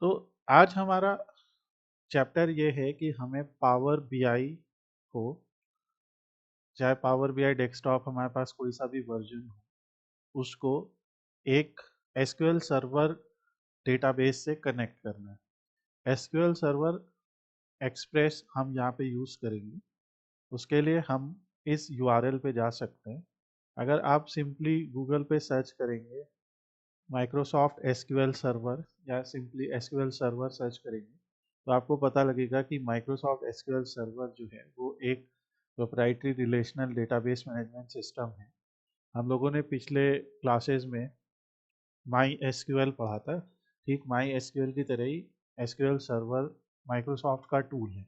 तो आज हमारा चैप्टर ये है कि हमें पावर बीआई को, चाहे पावर बीआई डेस्कटॉप हमारे पास कोई सा भी वर्जन हो, उसको एक एसक्यूएल सर्वर डेटाबेस से कनेक्ट करना है। एसक्यूएल सर्वर एक्सप्रेस हम यहाँ पे यूज़ करेंगे। उसके लिए हम इस यूआरएल पे जा सकते हैं। अगर आप सिंपली गूगल पे सर्च करेंगे माइक्रोसॉफ्ट एसक्यूएल सर्वर या सिंपली एसक्यूएल सर्वर सर्च करेंगे तो आपको पता लगेगा कि माइक्रोसॉफ्ट एसक्यूएल सर्वर जो है वो एक proprietary relational database management system है। हम लोगों ने पिछले क्लासेस में माई एसक्यूएल पढ़ा था। ठीक माई एसक्यूएल की तरह ही एसक्यूएल सर्वर माइक्रोसॉफ्ट का टूल है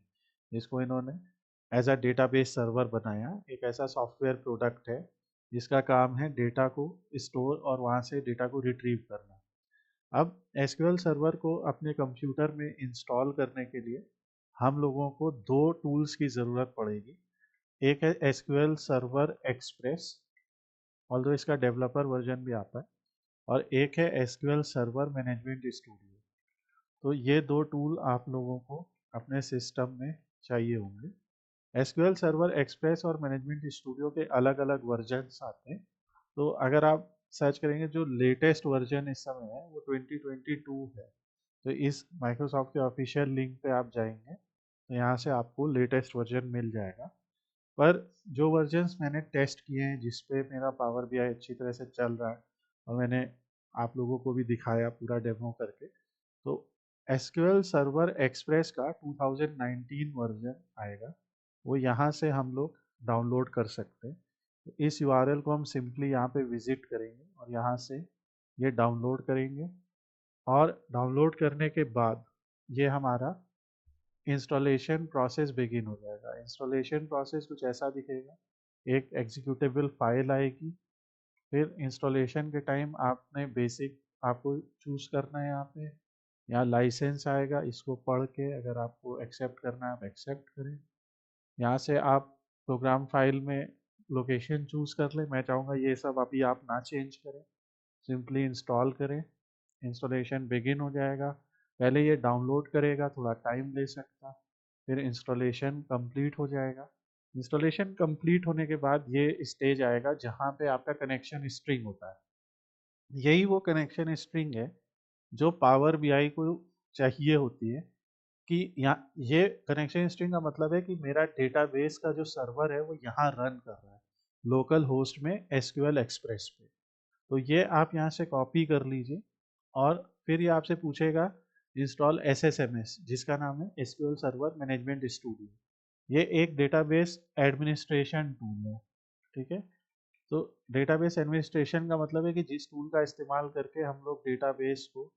जिसको इन्होंने एज अ डेटाबेस सर्वर बनाया। एक ऐसा सॉफ्टवेयर प्रोडक्ट है जिसका काम है डेटा को स्टोर और वहाँ से डेटा को रिट्रीव करना। अब एसक्यूएल सर्वर को अपने कंप्यूटर में इंस्टॉल करने के लिए हम लोगों को दो टूल्स की ज़रूरत पड़ेगी। एक है एसक्यूएल सर्वर एक्सप्रेस, ऑल्दो इसका डेवलपर वर्जन भी आता है, और एक है एसक्यूएल सर्वर मैनेजमेंट स्टूडियो। तो ये दो टूल आप लोगों को अपने सिस्टम में चाहिए होंगे। एसक्यूएल सर्वर एक्सप्रेस और मैनेजमेंट स्टूडियो के अलग अलग वर्जन्स आते हैं। तो अगर आप सर्च करेंगे जो लेटेस्ट वर्जन इस समय है वो 2022 है। तो इस माइक्रोसॉफ्ट के ऑफिशियल लिंक पे आप जाएंगे तो यहाँ से आपको लेटेस्ट वर्जन मिल जाएगा। पर जो वर्जन्स मैंने टेस्ट किए हैं जिस पे मेरा पावर बीआई अच्छी तरह से चल रहा है और मैंने आप लोगों को भी दिखाया पूरा डेमो करके, तो एसक्यूएल सर्वर एक्सप्रेस का 2019 वर्जन आएगा। वो यहाँ से हम लोग डाउनलोड कर सकते हैं। तो इस यूआरएल को हम सिंपली यहाँ पे विजिट करेंगे और यहाँ से ये डाउनलोड करेंगे। और डाउनलोड करने के बाद ये हमारा इंस्टॉलेशन प्रोसेस बिगिन हो जाएगा। इंस्टॉलेशन प्रोसेस कुछ ऐसा दिखेगा, एक एग्जीक्यूटेबल फाइल आएगी, फिर इंस्टॉलेशन के टाइम आपने बेसिक आपको चूज करना है। यहाँ पे यहाँ लाइसेंस आएगा, इसको पढ़ के अगर आपको एक्सेप्ट करना है आप एक्सेप्ट करें। यहाँ से आप प्रोग्राम फाइल में लोकेशन चूज कर लें। मैं चाहूँगा ये सब अभी आप ना चेंज करें, सिंपली इंस्टॉल करें। इंस्टॉलेशन बिगिन हो जाएगा। पहले ये डाउनलोड करेगा, थोड़ा टाइम ले सकता, फिर इंस्टॉलेशन कंप्लीट हो जाएगा। इंस्टॉलेशन कंप्लीट होने के बाद ये स्टेज आएगा जहाँ पे आपका कनेक्शन स्ट्रिंग होता है। यही वो कनेक्शन स्ट्रिंग है जो पावर बीआई को चाहिए होती है कि यहाँ ये कनेक्शन स्ट्रिंग का मतलब है कि मेरा डेटाबेस का जो सर्वर है वो यहाँ रन कर रहा है लोकल होस्ट में एसक्यूएल एक्सप्रेस पे। तो ये आप यहाँ से कॉपी कर लीजिए और फिर ये आपसे पूछेगा इंस्टॉल एसएसएमएस जिसका नाम है एसक्यूएल सर्वर मैनेजमेंट स्टूडियो। ये एक डेटाबेस एडमिनिस्ट्रेशन टूल है। ठीक है, तो डेटाबेस एडमिनिस्ट्रेशन का मतलब है कि जिस टूल का इस्तेमाल करके हम लोग डेटाबेस को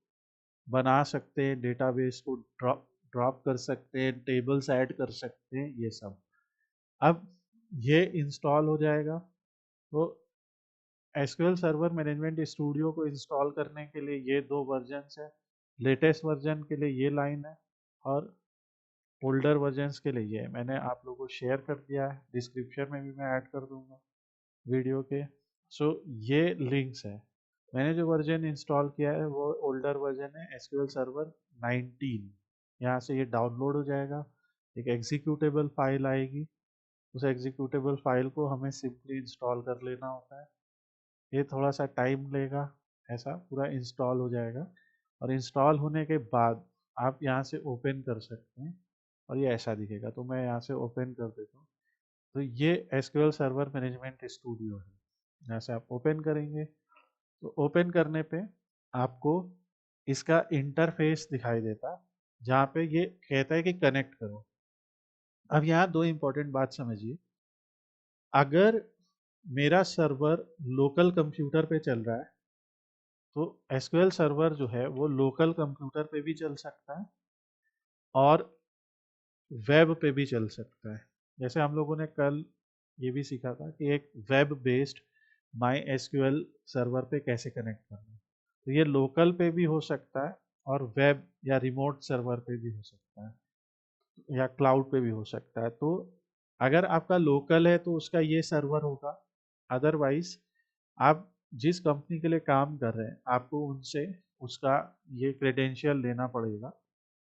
बना सकते हैं, डेटाबेस को ड्रॉप ड्रॉप कर सकते हैं, टेबल्स ऐड कर सकते हैं, ये सब। अब ये इंस्टॉल हो जाएगा। तो एसक्यूएल सर्वर मैनेजमेंट स्टूडियो को इंस्टॉल करने के लिए ये दो वर्जन्स है। लेटेस्ट वर्जन के लिए ये लाइन है और ओल्डर वर्जन्स के लिए ये है। मैंने आप लोगों को शेयर कर दिया है, डिस्क्रिप्शन में भी मैं ऐड कर दूंगा वीडियो के। सो ये लिंक्स है। मैंने जो वर्जन इंस्टॉल किया है वो ओल्डर वर्जन है एसक्यूएल सर्वर 19। यहाँ से ये डाउनलोड हो जाएगा, एक एग्जीक्यूटेबल फाइल आएगी, उस एग्जीक्यूटेबल फाइल को हमें सिंपली इंस्टॉल कर लेना होता है। ये थोड़ा सा टाइम लेगा, ऐसा पूरा इंस्टॉल हो जाएगा। और इंस्टॉल होने के बाद आप यहाँ से ओपन कर सकते हैं और ये ऐसा दिखेगा। तो मैं यहाँ से ओपन कर देता हूँ। तो ये एसक्यूएल सर्वर मैनेजमेंट स्टूडियो है। यहाँ से आप ओपन करेंगे तो ओपन करने पे आपको इसका इंटरफेस दिखाई देता जहाँ पे ये कहता है कि कनेक्ट करो। अब यहाँ दो इंपॉर्टेंट बात समझिए। अगर मेरा सर्वर लोकल कंप्यूटर पे चल रहा है तो एसक्यूएल सर्वर जो है वो लोकल कंप्यूटर पे भी चल सकता है और वेब पे भी चल सकता है। जैसे हम लोगों ने कल ये भी सीखा था कि एक web based my SQL server पे कैसे कनेक्ट करना है। तो ये लोकल पे भी हो सकता है और वेब या रिमोट सर्वर पे भी हो सकता है या क्लाउड पे भी हो सकता है। तो अगर आपका लोकल है तो उसका ये सर्वर होगा। अदरवाइज आप जिस कंपनी के लिए काम कर रहे हैं आपको उनसे उसका ये क्रेडेंशियल लेना पड़ेगा,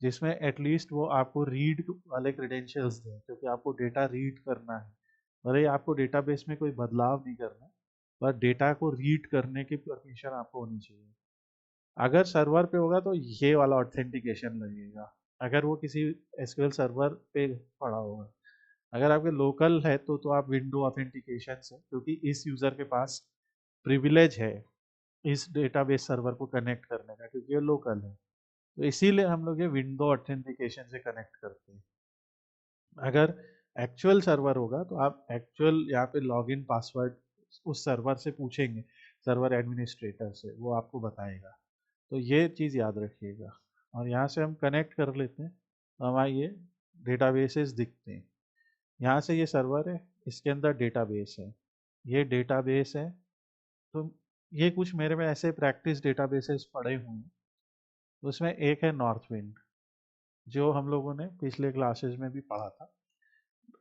जिसमें एटलीस्ट वो आपको रीड वाले क्रेडेंशियल्स दें, क्योंकि आपको डेटा रीड करना है। भले ही आपको डेटाबेस में कोई बदलाव नहीं करना है, पर डेटा को रीड करने की परमिशन आपको होनी चाहिए। अगर सर्वर पे होगा तो ये वाला ऑथेंटिकेशन लगेगा, अगर वो किसी एसक्यूएल सर्वर पे पड़ा होगा। अगर आपके लोकल है तो आप विंडो ऑथेंटिकेशन से, क्योंकि इस यूज़र के पास प्रिविलेज है इस डेटाबेस सर्वर को कनेक्ट करने का, क्योंकि ये लोकल है, तो इसीलिए हम लोग ये विंडो ऑथेंटिकेशन से कनेक्ट करते हैं। अगर एक्चुअल सर्वर होगा तो आप एक्चुअल यहाँ पे लॉगिन पासवर्ड उस सर्वर से पूछेंगे, सर्वर एडमिनिस्ट्रेटर से, वो आपको बताएगा। तो ये चीज़ याद रखिएगा। और यहाँ से हम कनेक्ट कर लेते हैं, तो हमारे ये डेटाबेसेस दिखते हैं। यहाँ से ये सर्वर है, इसके अंदर डेटाबेस है, ये डेटाबेस है। तो ये कुछ मेरे में ऐसे प्रैक्टिस डेटाबेसेस पड़े हुए हैं। उसमें एक है नॉर्थ विंड, जो हम लोगों ने पिछले क्लासेस में भी पढ़ा था।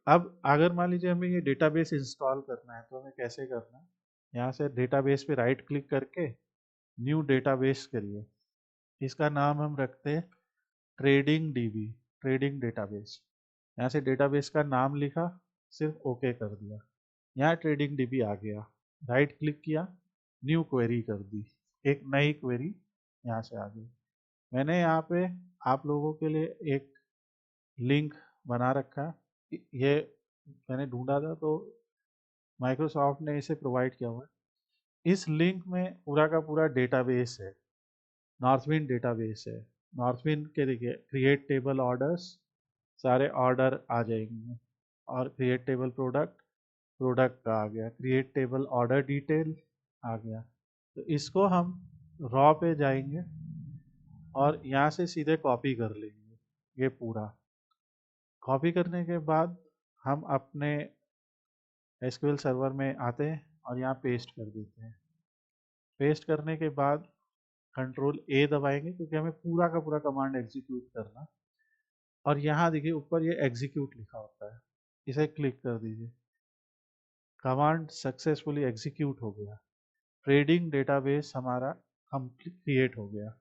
अब अगर मान लीजिए हमें ये डेटाबेस इंस्टॉल करना है तो हमें कैसे करना है? यहाँ से डेटाबेस पे राइट क्लिक करके न्यू डेटाबेस करिए। इसका नाम हम रखते हैं ट्रेडिंग डीबी, ट्रेडिंग डेटाबेस। यहाँ से डेटाबेस का नाम लिखा, सिर्फ ओके कर दिया, यहाँ ट्रेडिंग डीबी आ गया। राइट क्लिक किया, न्यू क्वेरी कर दी, एक नई क्वेरी यहाँ से आ गई। मैंने यहाँ पे आप लोगों के लिए एक लिंक बना रखा है, ये मैंने ढूंढा था तो माइक्रोसॉफ्ट ने इसे प्रोवाइड किया हुआ है। इस लिंक में पूरा का पूरा डेटाबेस है, नॉर्थविंड डेटाबेस है। नॉर्थविंड के देखिए क्रिएट टेबल ऑर्डर्स, सारे ऑर्डर आ जाएंगे, और क्रिएट टेबल प्रोडक्ट, प्रोडक्ट का आ गया, क्रिएट टेबल ऑर्डर डिटेल आ गया। तो इसको हम रॉ पे जाएंगे और यहाँ से सीधे कॉपी कर लेंगे। ये पूरा कॉपी करने के बाद हम अपने एसक्यूएल सर्वर में आते हैं और यहाँ पेस्ट कर देते हैं। पेस्ट करने के बाद कंट्रोल ए दबाएंगे, क्योंकि हमें पूरा का पूरा कमांड एग्जीक्यूट करना। और यहाँ देखिए ऊपर ये एग्जीक्यूट लिखा होता है, इसे क्लिक कर दीजिए। कमांड सक्सेसफुली एग्जीक्यूट हो गया, ट्रेडिंग डेटाबेस हमारा कंप्लीट क्रिएट हो गया।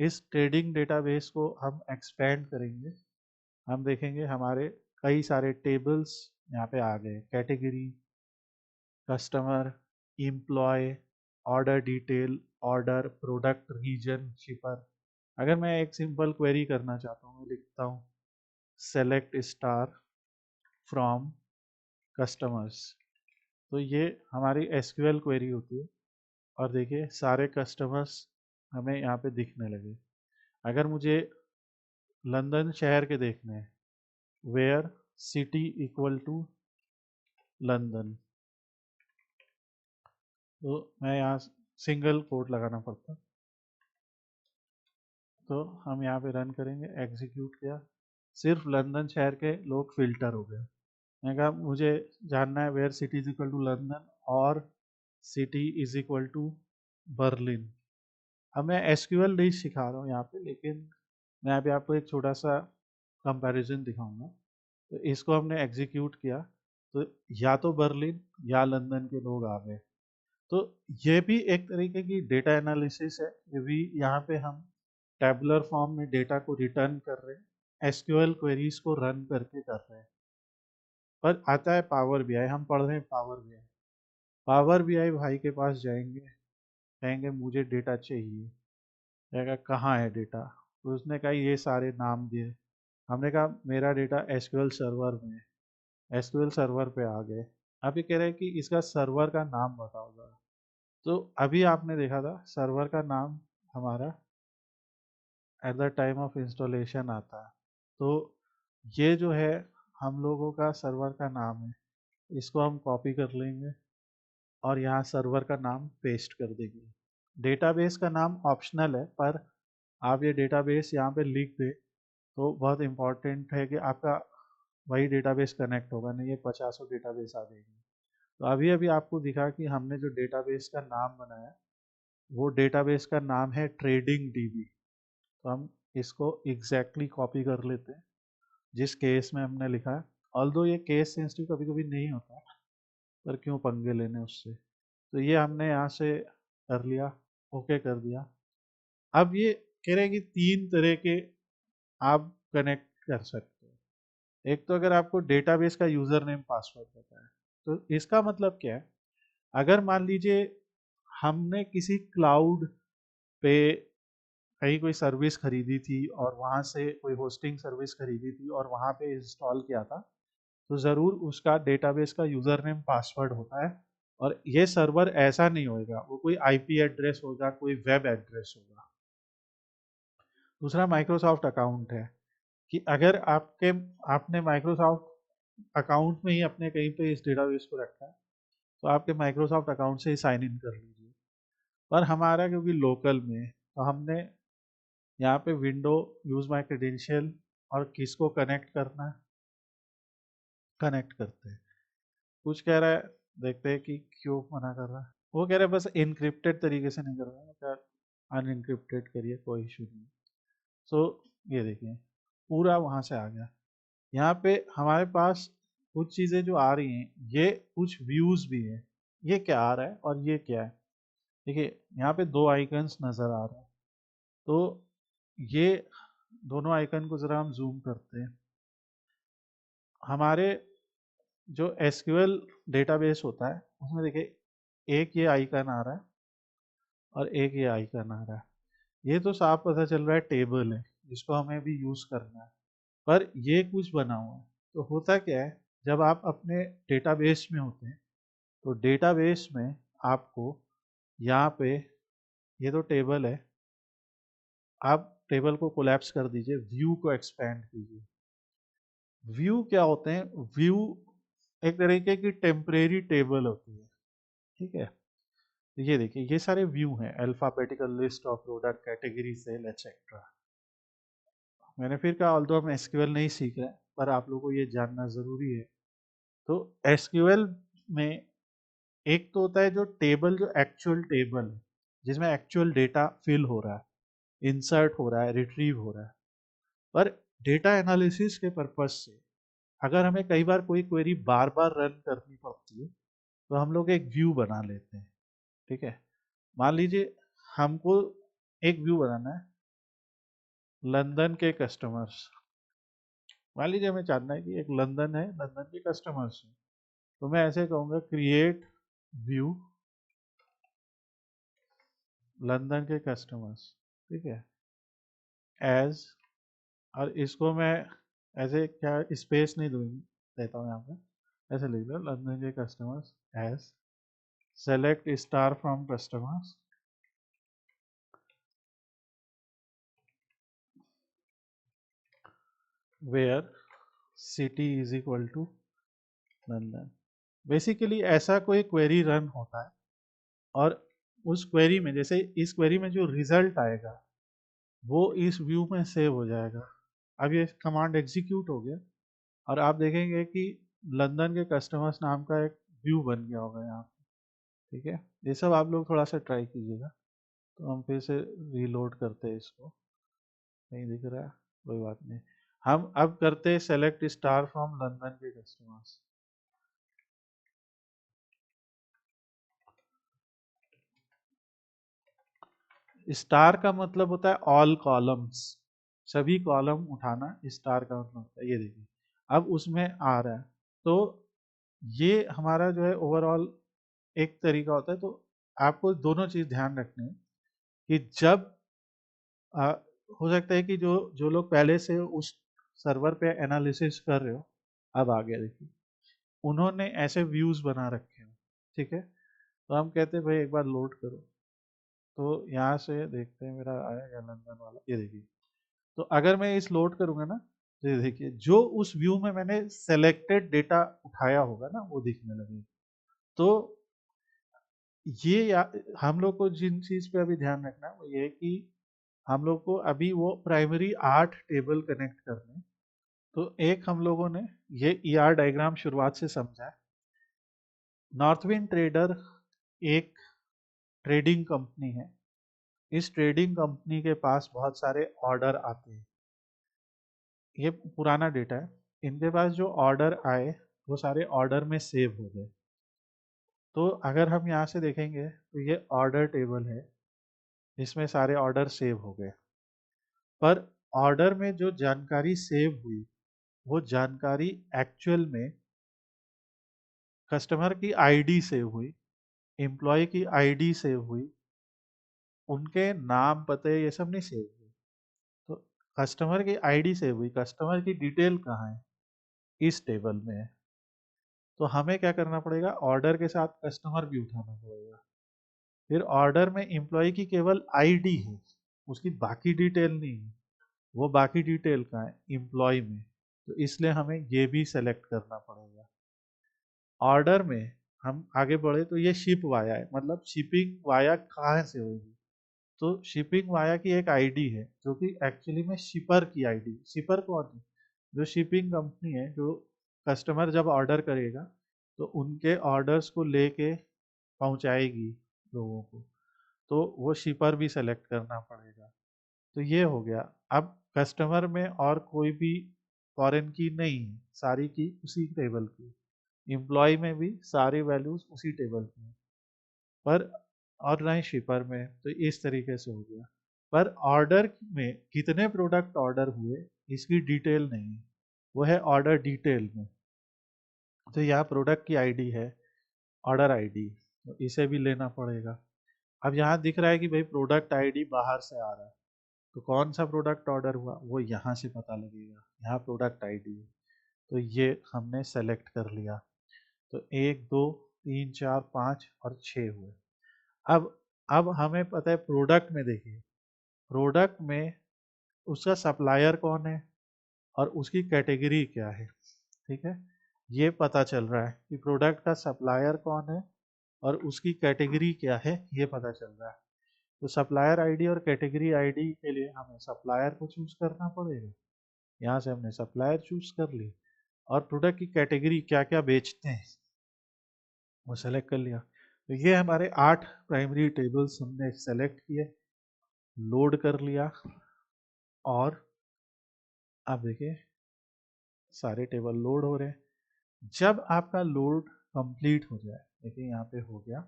इस ट्रेडिंग डेटाबेस को हम एक्सपेंड करेंगे, हम देखेंगे हमारे कई सारे टेबल्स यहाँ पे आ गए, category, customer, employ, order detail, order, product, region, shipper. अगर मैं एक सिंपल क्वेरी करना चाहता हूँ, मैं लिखता हूँ सेलेक्ट स्टार फ्रॉम कस्टमर्स, तो ये हमारी एसक्यूएल क्वेरी होती है। और देखिए सारे कस्टमर्स हमें यहाँ पे दिखने लगे। अगर मुझे लंदन शहर के देखने हैं, where city equal to London, तो मैं यहाँ सिंगल कोट लगाना पड़ता। तो हम यहाँ पे रन करेंगे, एग्जीक्यूट किया, सिर्फ लंदन शहर के लोग फिल्टर हो गए। मैंने कहा मुझे जानना है where city is equal to London और city is equal to Berlin. अब मैं एसक्यूएल नहीं सिखा रहा हूँ यहाँ पे, लेकिन मैं यहाँ पे आपको एक छोटा सा कंपैरिजन दिखाऊंगा। तो इसको हमने एग्जीक्यूट किया, तो या तो बर्लिन या लंदन के लोग आ गए। तो ये भी एक तरीके की डेटा एनालिसिस है, ये भी यहाँ पे हम टैबुलर फॉर्म में डेटा को रिटर्न कर रहे हैं, एसक्यूएल क्वेरीज को रन करके कर रहे हैं। पर आता है पावर बीआई, हम पढ़ रहे हैं पावर बीआई। पावर बीआई भाई के पास जाएंगे, कहेंगे मुझे डेटा चाहिए, कहेगा कहाँ है डेटा, तो उसने कहा ये सारे नाम दिए। हमने कहा मेरा डेटा एसक्यूएल सर्वर में है, एसक्यूएल सर्वर पे आ गए। अब ये कह रहे हैं कि इसका सर्वर का नाम बताओ जरा। तो अभी आपने देखा था सर्वर का नाम हमारा at the time of installation आता है। तो ये जो है हम लोगों का सर्वर का नाम है, इसको हम कॉपी कर लेंगे और यहाँ सर्वर का नाम पेस्ट कर देंगे। डेटाबेस का नाम ऑप्शनल है, पर आप ये डेटाबेस यहाँ पे लिख दें तो बहुत इम्पॉर्टेंट है कि आपका वही डेटाबेस कनेक्ट होगा, नहीं ये 50 डेटाबेस आ जाएंगे। तो अभी अभी आपको दिखा कि हमने जो डेटाबेस का नाम बनाया, वो डेटाबेस का नाम है ट्रेडिंग डीबी। तो हम इसको एग्जैक्टली कॉपी कर लेते हैं जिस केस में हमने लिखा है। ऑल्दो ये केस सेंसिटिव कभी कभी नहीं होता, पर क्यों पंगे लेने उससे। तो ये हमने यहाँ से कर लिया, ओके कर दिया। अब ये कह रहे हैं कि 3 तरह के आप कनेक्ट कर सकते हो। एक तो अगर आपको डेटाबेस का यूजर नेम पासवर्ड पता है, तो इसका मतलब क्या है, अगर मान लीजिए हमने किसी क्लाउड पे कहीं कोई सर्विस खरीदी थी और वहाँ से कोई होस्टिंग सर्विस खरीदी थी और वहाँ पे इंस्टॉल किया था, तो ज़रूर उसका डेटाबेस का यूज़र नेम पासवर्ड होता है। और ये सर्वर ऐसा नहीं होएगा, वो कोई आईपी एड्रेस होगा, कोई वेब एड्रेस होगा। दूसरा माइक्रोसॉफ्ट अकाउंट है, कि अगर आपने माइक्रोसॉफ्ट अकाउंट में ही अपने कहीं पे इस डेटाबेस को रखा है, तो आपके माइक्रोसॉफ्ट अकाउंट से ही साइन इन कर लीजिए। पर हमारा क्योंकि लोकल में है, तो हमने यहाँ पे विंडो यूज माई क्रेडेंशियल और किसको कनेक्ट करना है, कनेक्ट करते हैं। कुछ कह रहा है, देखते हैं कि क्यों मना कर रहा है। वो कह रहा है बस इनक्रिप्टेड तरीके से नहीं कर रहा है, क्या अनइनक्रिप्टेड करिए, कोई इशू नहीं। सो ये देखिए पूरा वहाँ से आ गया। यहाँ पे हमारे पास कुछ चीज़ें जो आ रही हैं, ये कुछ व्यूज़ भी है। ये क्या आ रहा है और ये क्या है, देखिए यहाँ पे 2 आइकन्स नज़र आ रहे हैं। तो ये दोनों आइकन को ज़रा हम जूम करते हैं। हमारे जो एसक्यूएल डेटाबेस होता है, उसमें देखिए एक ये आइकन आ रहा है और एक ये आइकन आ रहा है। ये तो साफ पता चल रहा है टेबल है, जिसको हमें भी यूज़ करना है। पर ये कुछ बना हुआ है। तो होता क्या है, जब आप अपने डेटाबेस में होते हैं, तो डेटाबेस में आपको यहाँ पे ये तो टेबल है, आप टेबल को कोलैप्स कर दीजिए, व्यू को एक्सपेंड कीजिए। व्यू क्या होते हैं, व्यू एक तरीके की टेम्परेरी टेबल होती है, ठीक है। ये देखिए ये सारे व्यू हैं, alphabetical list of product category sale etcetera. मैंने फिर कहा ऑल्दो हम एसक्यूएल नहीं सीख रहे हैं, पर आप लोगों को ये जानना ज़रूरी है। तो एसक्यूएल में एक तो होता है जो टेबल, जो एक्चुअल टेबल है, जिसमें एक्चुअल डेटा फिल हो रहा है, इंसर्ट हो रहा है, रिट्रीव हो रहा है। पर डेटा एनालिसिस के पर्पज से अगर हमें कई बार कोई क्वेरी बार बार रन करनी पड़ती है, तो हम लोग एक व्यू बना लेते हैं, ठीक है। मान लीजिए हमको एक व्यू बनाना है लंदन के कस्टमर्स। मान लीजिए हमें जानना है कि एक लंदन है, लंदन के कस्टमर्स हैं। तो मैं ऐसे कहूँगा क्रिएट व्यू लंदन के कस्टमर्स, ठीक है, एज, और इसको मैं ऐसे क्या स्पेस नहीं दूंगी, देता हूँ यहाँ पे, ऐसे लिख लो लंदन के customers as select star from customers where city is equal to London. Basically ऐसा कोई क्वेरी रन होता है, और उस क्वेरी में, जैसे इस क्वेरी में जो रिजल्ट आएगा वो इस व्यू में सेव हो जाएगा। अब ये कमांड एग्जीक्यूट हो गया और आप देखेंगे कि लंदन के कस्टमर्स नाम का एक व्यू बन गया होगा यहाँ पे, ठीक है। ये सब आप लोग थोड़ा सा ट्राई कीजिएगा। तो हम फिर से रीलोड करते हैं इसको, नहीं दिख रहा है, कोई बात नहीं। हम अब करते हैं सेलेक्ट स्टार फ्रॉम लंदन के कस्टमर्स। स्टार का मतलब होता है ऑल कॉलम्स, सभी कॉलम उठाना स्टार का मतलब होता है। ये देखिए अब उसमें आ रहा है। तो ये हमारा जो है ओवरऑल एक तरीका होता है। तो आपको दोनों चीज ध्यान रखनी है कि जब आ, हो सकता है कि जो जो लोग पहले से उस सर्वर पे एनालिसिस कर रहे हो, अब आ गया देखिए, उन्होंने ऐसे व्यूज बना रखे हो, ठीक है। तो हम कहते हैं भाई एक बार लोड करो। तो यहाँ से देखते हैं मेरा आएगा लंदन वाला, ये देखिए। तो अगर मैं इस लोड करूंगा ना, तो ये देखिए जो उस व्यू में मैंने सेलेक्टेड डेटा उठाया होगा ना, वो दिखने लगेगा। तो ये हम लोग को जिन चीज पे अभी ध्यान रखना है वो ये है कि हम लोग को अभी वो प्राइमरी 8 टेबल कनेक्ट करने हैं। तो एक हम लोगों ने ये ईआर डायग्राम शुरुआत से समझा है। नॉर्थविंड ट्रेडर एक ट्रेडिंग कंपनी है। इस ट्रेडिंग कंपनी के पास बहुत सारे ऑर्डर आते हैं। ये पुराना डेटा है। इनके पास जो ऑर्डर आए वो सारे ऑर्डर में सेव हो गए। तो अगर हम यहाँ से देखेंगे तो ये ऑर्डर टेबल है, इसमें सारे ऑर्डर सेव हो गए। पर ऑर्डर में जो जानकारी सेव हुई वो जानकारी एक्चुअल में कस्टमर की आईडी सेव हुई, एम्प्लॉय की आईडी सेव हुई, उनके नाम पते ये सब नहीं सेव हुए। तो कस्टमर की आईडी सेव हुई, कस्टमर की डिटेल कहाँ है? इस टेबल में है। तो हमें क्या करना पड़ेगा, ऑर्डर के साथ कस्टमर भी उठाना पड़ेगा। फिर ऑर्डर में एम्प्लॉय की केवल आईडी है, उसकी बाकी डिटेल नहीं है। वो बाकी डिटेल कहाँ है? एम्प्लॉय में। तो इसलिए हमें ये भी सेलेक्ट करना पड़ेगा। ऑर्डर में हम आगे बढ़े तो ये शिप वाया है, मतलब शिपिंग वाया कहाँ से होगी? तो शिपिंग वाया की एक आईडी है जो कि एक्चुअली में शिपर की आईडी। शिपर कौन है? जो शिपिंग कंपनी है, जो कस्टमर जब ऑर्डर करेगा तो उनके ऑर्डर्स को लेके पहुंचाएगी लोगों को। तो वो शिपर भी सेलेक्ट करना पड़ेगा। तो ये हो गया। अब कस्टमर में और कोई भी फॉरेन की नहीं है, सारी की उसी टेबल की। एम्प्लॉय में भी सारी वैल्यूज उसी टेबल की हैं। पर और ना ही शिपर में। तो इस तरीके से हो गया। पर ऑर्डर में कितने प्रोडक्ट ऑर्डर हुए इसकी डिटेल नहीं है, वो है ऑर्डर डिटेल में। तो यहाँ प्रोडक्ट की आईडी है, ऑर्डर आईडी, तो इसे भी लेना पड़ेगा। अब यहाँ दिख रहा है कि भाई प्रोडक्ट आईडी बाहर से आ रहा है, तो कौन सा प्रोडक्ट ऑर्डर हुआ वो यहाँ से पता लगेगा। यहाँ प्रोडक्ट आईडी है, तो ये हमने सेलेक्ट कर लिया। तो 1 2 3 4 5 और 6 हुए। अब हमें पता है प्रोडक्ट में, देखिए प्रोडक्ट में उसका सप्लायर कौन है और उसकी कैटेगरी क्या है। ठीक है, ये पता चल रहा है कि प्रोडक्ट का सप्लायर कौन है और उसकी कैटेगरी क्या है, ये पता चल रहा है। तो सप्लायर आईडी और कैटेगरी आईडी के लिए हमें सप्लायर को चूज करना पड़ेगा। यहाँ से हमने सप्लायर चूज कर ली और प्रोडक्ट की कैटेगरी क्या क्या बेचते हैं वो सेलेक्ट कर लिया। तो ये हमारे 8 प्राइमरी टेबल्स हमने सेलेक्ट किए, लोड कर लिया। और आप देखिए सारे टेबल लोड हो रहे हैं। जब आपका लोड कंप्लीट हो जाए, देखिए यहाँ पे हो गया,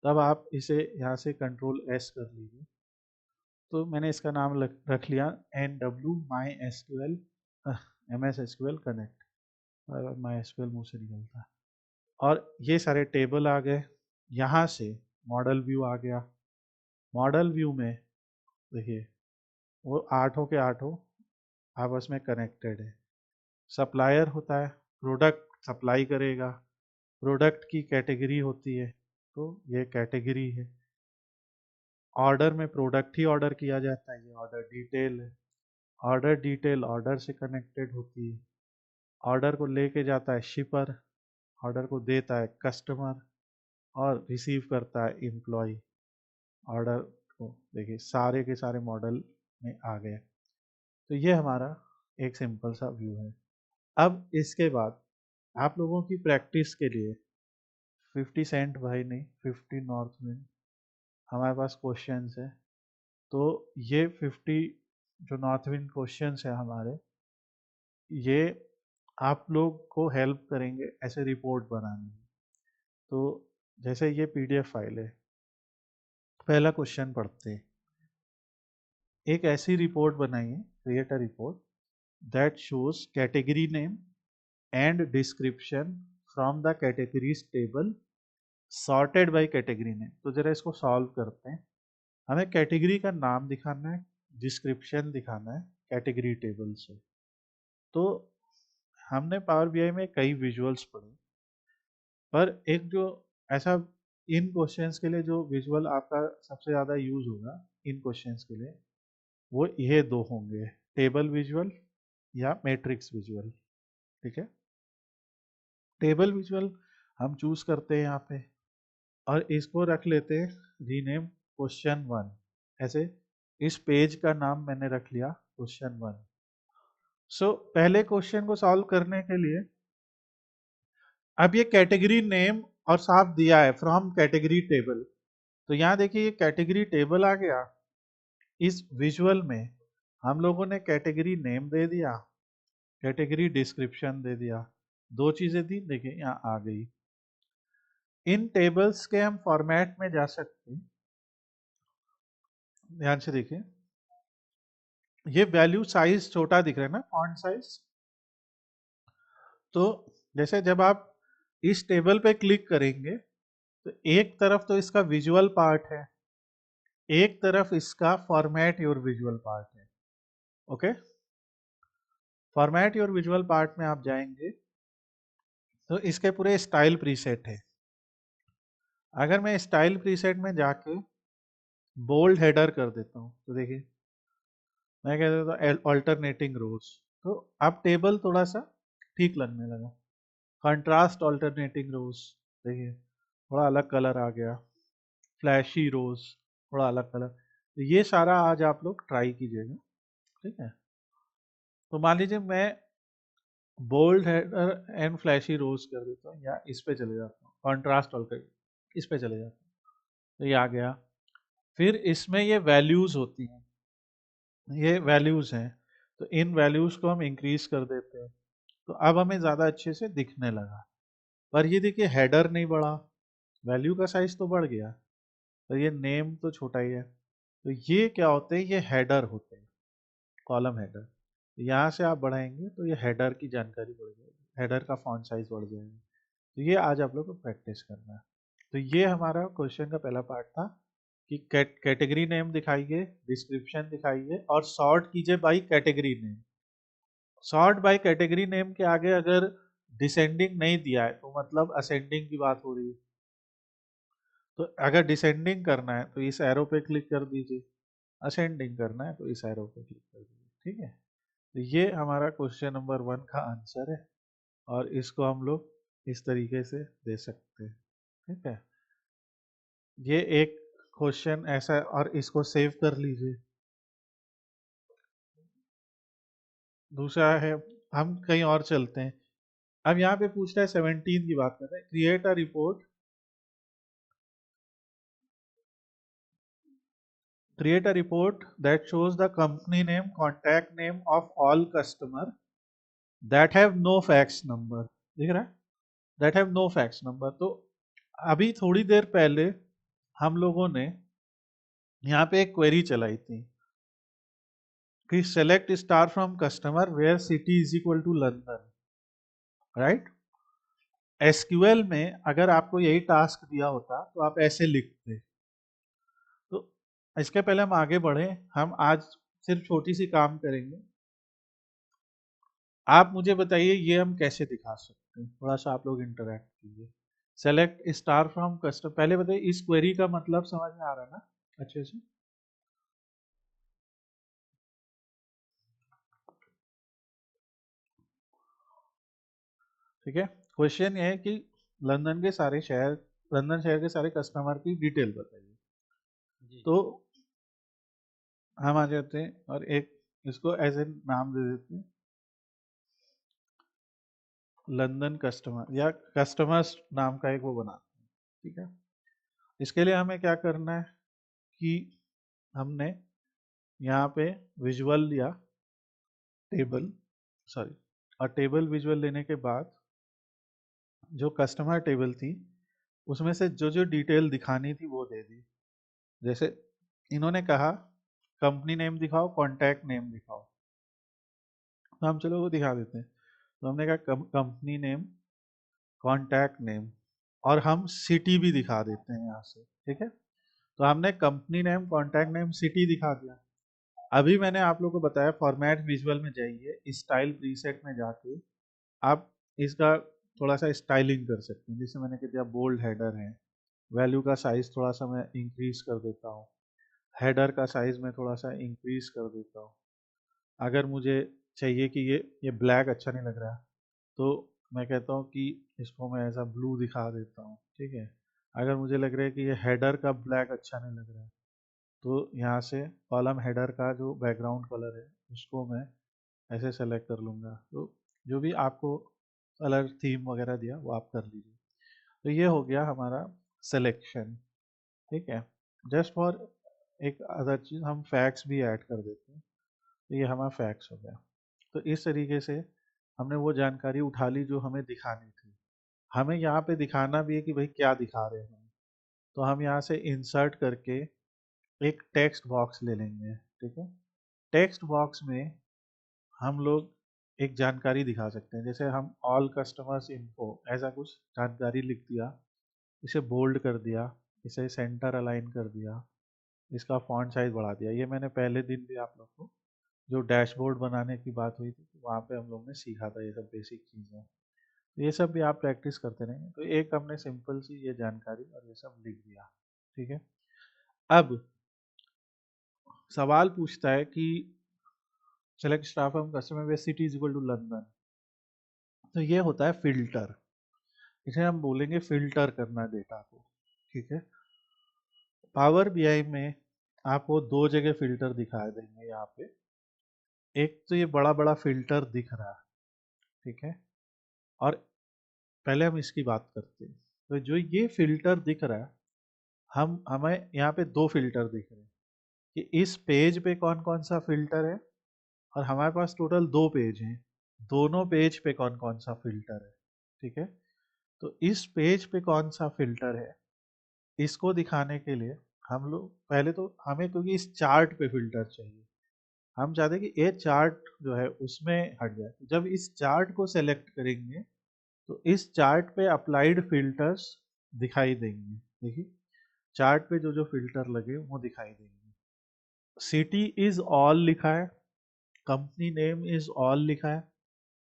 तब आप इसे यहाँ से कंट्रोल एस कर लीजिए। तो मैंने इसका नाम रख लिया NW MySQL MS SQL connect. My SQL मुंह से निकलता है। और ये सारे टेबल आ गए। यहाँ से मॉडल व्यू आ गया। मॉडल व्यू में देखिए वो आठों के आठों आपस में कनेक्टेड है। सप्लायर होता है, प्रोडक्ट सप्लाई करेगा, प्रोडक्ट की कैटेगरी होती है, तो ये कैटेगरी है। ऑर्डर में प्रोडक्ट ही ऑर्डर किया जाता है, ये ऑर्डर डिटेल है। ऑर्डर डिटेल ऑर्डर से कनेक्टेड होती है। ऑर्डर को लेके जाता है शिपर, ऑर्डर को देता है कस्टमर और रिसीव करता है एम्प्लॉय। ऑर्डर को देखिए सारे के सारे मॉडल में आ गए। तो ये हमारा एक सिंपल सा व्यू है। अब इसके बाद आप लोगों की प्रैक्टिस के लिए 50 सेंट भाई नहीं, 50 नॉर्थ विंड हमारे पास क्वेश्चंस है। तो ये 50 जो नॉर्थ विंड क्वेश्चंस है हमारे, ये आप लोग को हेल्प करेंगे ऐसे रिपोर्ट बनाने में। तो जैसे ये PDF फाइल है, पहला क्वेश्चन पढ़ते हैं। एक ऐसी रिपोर्ट बनाइए, create a report that shows category name and description from the categories table sorted by category name. तो जरा इसको सॉल्व करते हैं। हमें कैटेगरी का नाम दिखाना है, डिस्क्रिप्शन दिखाना है कैटेगरी टेबल से। तो हमने पावर बीआई में कई विजुअल्स पढ़े, पर एक जो ऐसा इन क्वेश्चंस के लिए जो विजुअल आपका सबसे ज़्यादा यूज होगा इन क्वेश्चंस के लिए, वो ये दो होंगे, टेबल विजुअल या मैट्रिक्स विजुअल। ठीक है, टेबल विजुअल हम चूज करते हैं यहाँ पे और इसको रख लेते हैं रीनेम क्वेश्चन 1। ऐसे इस पेज का नाम मैंने रख लिया क्वेश्चन 1। सो पहले क्वेश्चन को सॉल्व करने के लिए अब ये कैटेगरी नेम और साफ दिया है फ्रॉम कैटेगरी टेबल। तो यहाँ देखिए ये कैटेगरी टेबल आ गया। इस विजुअल में हम लोगों ने कैटेगरी नेम दे दिया, कैटेगरी डिस्क्रिप्शन दे दिया, दो चीजें दी, देखिए यहाँ आ गई। इन टेबल्स के हम फॉर्मेट में जा सकते हैं। ध्यान से देखिए, ये वैल्यू साइज छोटा दिख रहा है ना, फॉन्ट साइज। तो जैसे जब आप इस टेबल पे क्लिक करेंगे तो एक तरफ तो इसका विजुअल पार्ट है, एक तरफ इसका फॉर्मेट योर विजुअल पार्ट है। Okay, format your visual part में आप जाएंगे तो इसके पूरे स्टाइल प्रीसेट है। अगर मैं स्टाइल प्रीसेट में जाके बोल्ड हेडर कर देता हूँ तो देखिए, मैं कह देता हूँ अल्टरनेटिंग रोज, तो अब टेबल थोड़ा सा ठीक लगने लगा। कंट्रास्ट अल्टरनेटिंग रोज, देखिए थोड़ा अलग कलर आ गया। फ्लैशी रोज, थोड़ा अलग कलर। तो ये सारा आज आप लोग ट्राई कीजिएगा, ठीक है। तो मान लीजिए मैं बोल्ड हेडर एंड फ्लैशी रोज कर देता हूँ, या इस पे चले जाता हूँ कॉन्ट्रास्ट ऑल्टर, इस पे चले जाता हूँ, तो ये आ गया। फिर इसमें ये वैल्यूज होती हैं, ये वैल्यूज हैं, तो इन वैल्यूज को हम इंक्रीज कर देते हैं, तो अब हमें ज़्यादा अच्छे से दिखने लगा। पर ये देखिए हेडर नहीं बढ़ा, वैल्यू का साइज तो बढ़ गया, तो ये नेम तो छोटा ही है। तो ये क्या होते हैं, ये हेडर होते हैं, कॉलम हेडर। यहाँ से आप बढ़ाएंगे तो ये हेडर की जानकारी बढ़ जाएगी, हेडर का फॉन्ट साइज बढ़ जाएगा। तो ये आज आप लोग को प्रैक्टिस करना है। तो ये हमारा क्वेश्चन का पहला पार्ट था कि कैटेगरी नेम दिखाइए, डिस्क्रिप्शन दिखाइए और सॉर्ट कीजिए by category name. Sort by category name के आगे अगर डिसेंडिंग नहीं दिया है तो मतलब असेंडिंग की बात हो रही है। तो अगर डिसेंडिंग करना है तो इस एरो पे क्लिक कर दीजिए, असेंडिंग करना है तो इस एरो पे क्लिक कर दीजिए, ठीक है। तो ये हमारा क्वेश्चन नंबर 1 का आंसर है, और इसको हम लोग इस तरीके से दे सकते हैं, ठीक है। ये एक क्वेश्चन ऐसा, और इसको सेव कर लीजिए। दूसरा है, हम कहीं और चलते हैं। अब यहाँ पे पूछ रहा है 17 की बात कर रहे हैं, create a report, create a report that shows the company name, contact name of all customer that have no fax number। दिख रहा है, that have no fax number। तो अभी थोड़ी देर पहले हम लोगों ने यहाँ पे एक क्वेरी चलाई थी कि select star from customer where city is equal to London, right. SQL में अगर आपको यही टास्क दिया होता तो आप ऐसे लिखते। तो इसके पहले हम आगे बढ़े, हम आज सिर्फ छोटी सी काम करेंगे। आप मुझे बताइए ये हम कैसे दिखा सकते हैं, थोड़ा सा आप लोग इंटरेक्ट कीजिए। सेलेक्ट स्टार फ्रॉम कस्टमर, पहले बताइए इस क्वेरी का मतलब समझ में आ रहा है ना अच्छे से। ठीक है, क्वेश्चन ये है कि लंदन के सारे शहर, लंदन शहर के सारे कस्टमर की डिटेल बताइए। जी तो हम आ जाते हैं और एक इसको एज ए नाम दे देते हैं, लंदन कस्टमर, या कस्टमर्स नाम का एक वो बनाते हैं, ठीक है। इसके लिए हमें क्या करना है कि हमने यहाँ पे विजुअल या टेबल, सॉरी, और टेबल विजुअल लेने के बाद जो कस्टमर टेबल थी उसमें से जो जो डिटेल दिखानी थी वो दे दी। जैसे इन्होंने कहा कंपनी नेम दिखाओ, कॉन्टैक्ट नेम दिखाओ, तो हम चलो वो दिखा देते हैं। तो हमने कहा कंपनी नेम, कॉन्टैक्ट नेम, और हम सिटी भी दिखा देते हैं यहाँ से, ठीक है। तो हमने company name, contact name, city दिखा दिया। अभी मैंने आप लोगों को बताया फॉर्मेट विजुअल में जाइए, स्टाइल प्रीसेट में जाके आप इसका थोड़ा सा स्टाइलिंग कर सकते हैं। जैसे मैंने कह दिया बोल्ड हेडर है, वैल्यू का साइज थोड़ा सा मैं इंक्रीज कर देता हूँ, हेडर का साइज मैं थोड़ा सा इंक्रीज कर देता हूँ। अगर मुझे चाहिए कि ये ब्लैक अच्छा नहीं लग रहा, तो मैं कहता हूँ कि इसको मैं ऐसा ब्लू दिखा देता हूँ, ठीक है। अगर मुझे लग रहा है कि ये हेडर का ब्लैक अच्छा नहीं लग रहा है, तो यहाँ से कॉलम हेडर का जो बैकग्राउंड कलर है उसको मैं ऐसे सेलेक्ट कर लूँगा। तो जो भी आपको कलर थीम वगैरह दिया वो आप कर लीजिए। तो ये हो गया हमारा सिलेक्शन, ठीक है। जस्ट फॉर एक अदर चीज़ हम फैक्ट्स भी ऐड कर देते हैं, तो ये हमारा फैक्ट्स हो गया। तो इस तरीके से हमने वो जानकारी उठा ली जो हमें दिखानी थी। हमें यहाँ पे दिखाना भी है कि भाई क्या दिखा रहे हैं हम। तो हम यहाँ से इंसर्ट करके एक टेक्स्ट बॉक्स ले लेंगे, ठीक है। टेक्स्ट बॉक्स में हम लोग एक जानकारी दिखा सकते हैं, जैसे हम ऑल कस्टमर्स इन्फो ऐसा कुछ जानकारी लिख दिया, इसे बोल्ड कर दिया, इसे सेंटर अलाइन कर दिया, इसका फॉन्ट साइज बढ़ा दिया। ये मैंने पहले दिन भी आप लोग को जो डैशबोर्ड बनाने की बात हुई थी तो वहाँ पे हम लोग ने सीखा था ये सब बेसिक चीज़ें। तो ये सब भी आप प्रैक्टिस करते रहेंगे। तो एक हमने सिंपल सी ये जानकारी और ये सब लिख दिया, ठीक है। अब सवाल पूछता है कि select staff from customer where city is equal to London. तो ये होता है फिल्टर, इसे हम बोलेंगे फिल्टर करना डेटा को, ठीक है। पावर बीआई में आपको दो जगह फिल्टर दिखाई देंगे यहाँ पे। एक तो ये बड़ा बड़ा फिल्टर दिख रहा है, ठीक है। और पहले हम इसकी बात करते हैं। तो जो ये फिल्टर दिख रहा है, हम हमें यहाँ पे दो फिल्टर दिख रहे हैं कि इस पेज पे कौन कौन सा फिल्टर है, और हमारे पास टोटल दो पेज हैं, दोनों पेज पे कौन कौन सा फिल्टर है, ठीक है। तो इस पेज पे कौन सा फिल्टर है, इसको दिखाने के लिए हम लोग पहले तो हमें, क्योंकि इस चार्ट पे फिल्टर चाहिए, हम चाहते हैं कि ये चार्ट जो है उसमें हट जाए। जब इस चार्ट को सेलेक्ट करेंगे तो इस चार्ट पे अप्लाइड फिल्टर्स दिखाई देंगे। देखिए चार्ट पे जो जो फिल्टर लगे वो दिखाई देंगे। सिटी इज ऑल लिखा है, कंपनी नेम इज ऑल लिखा है,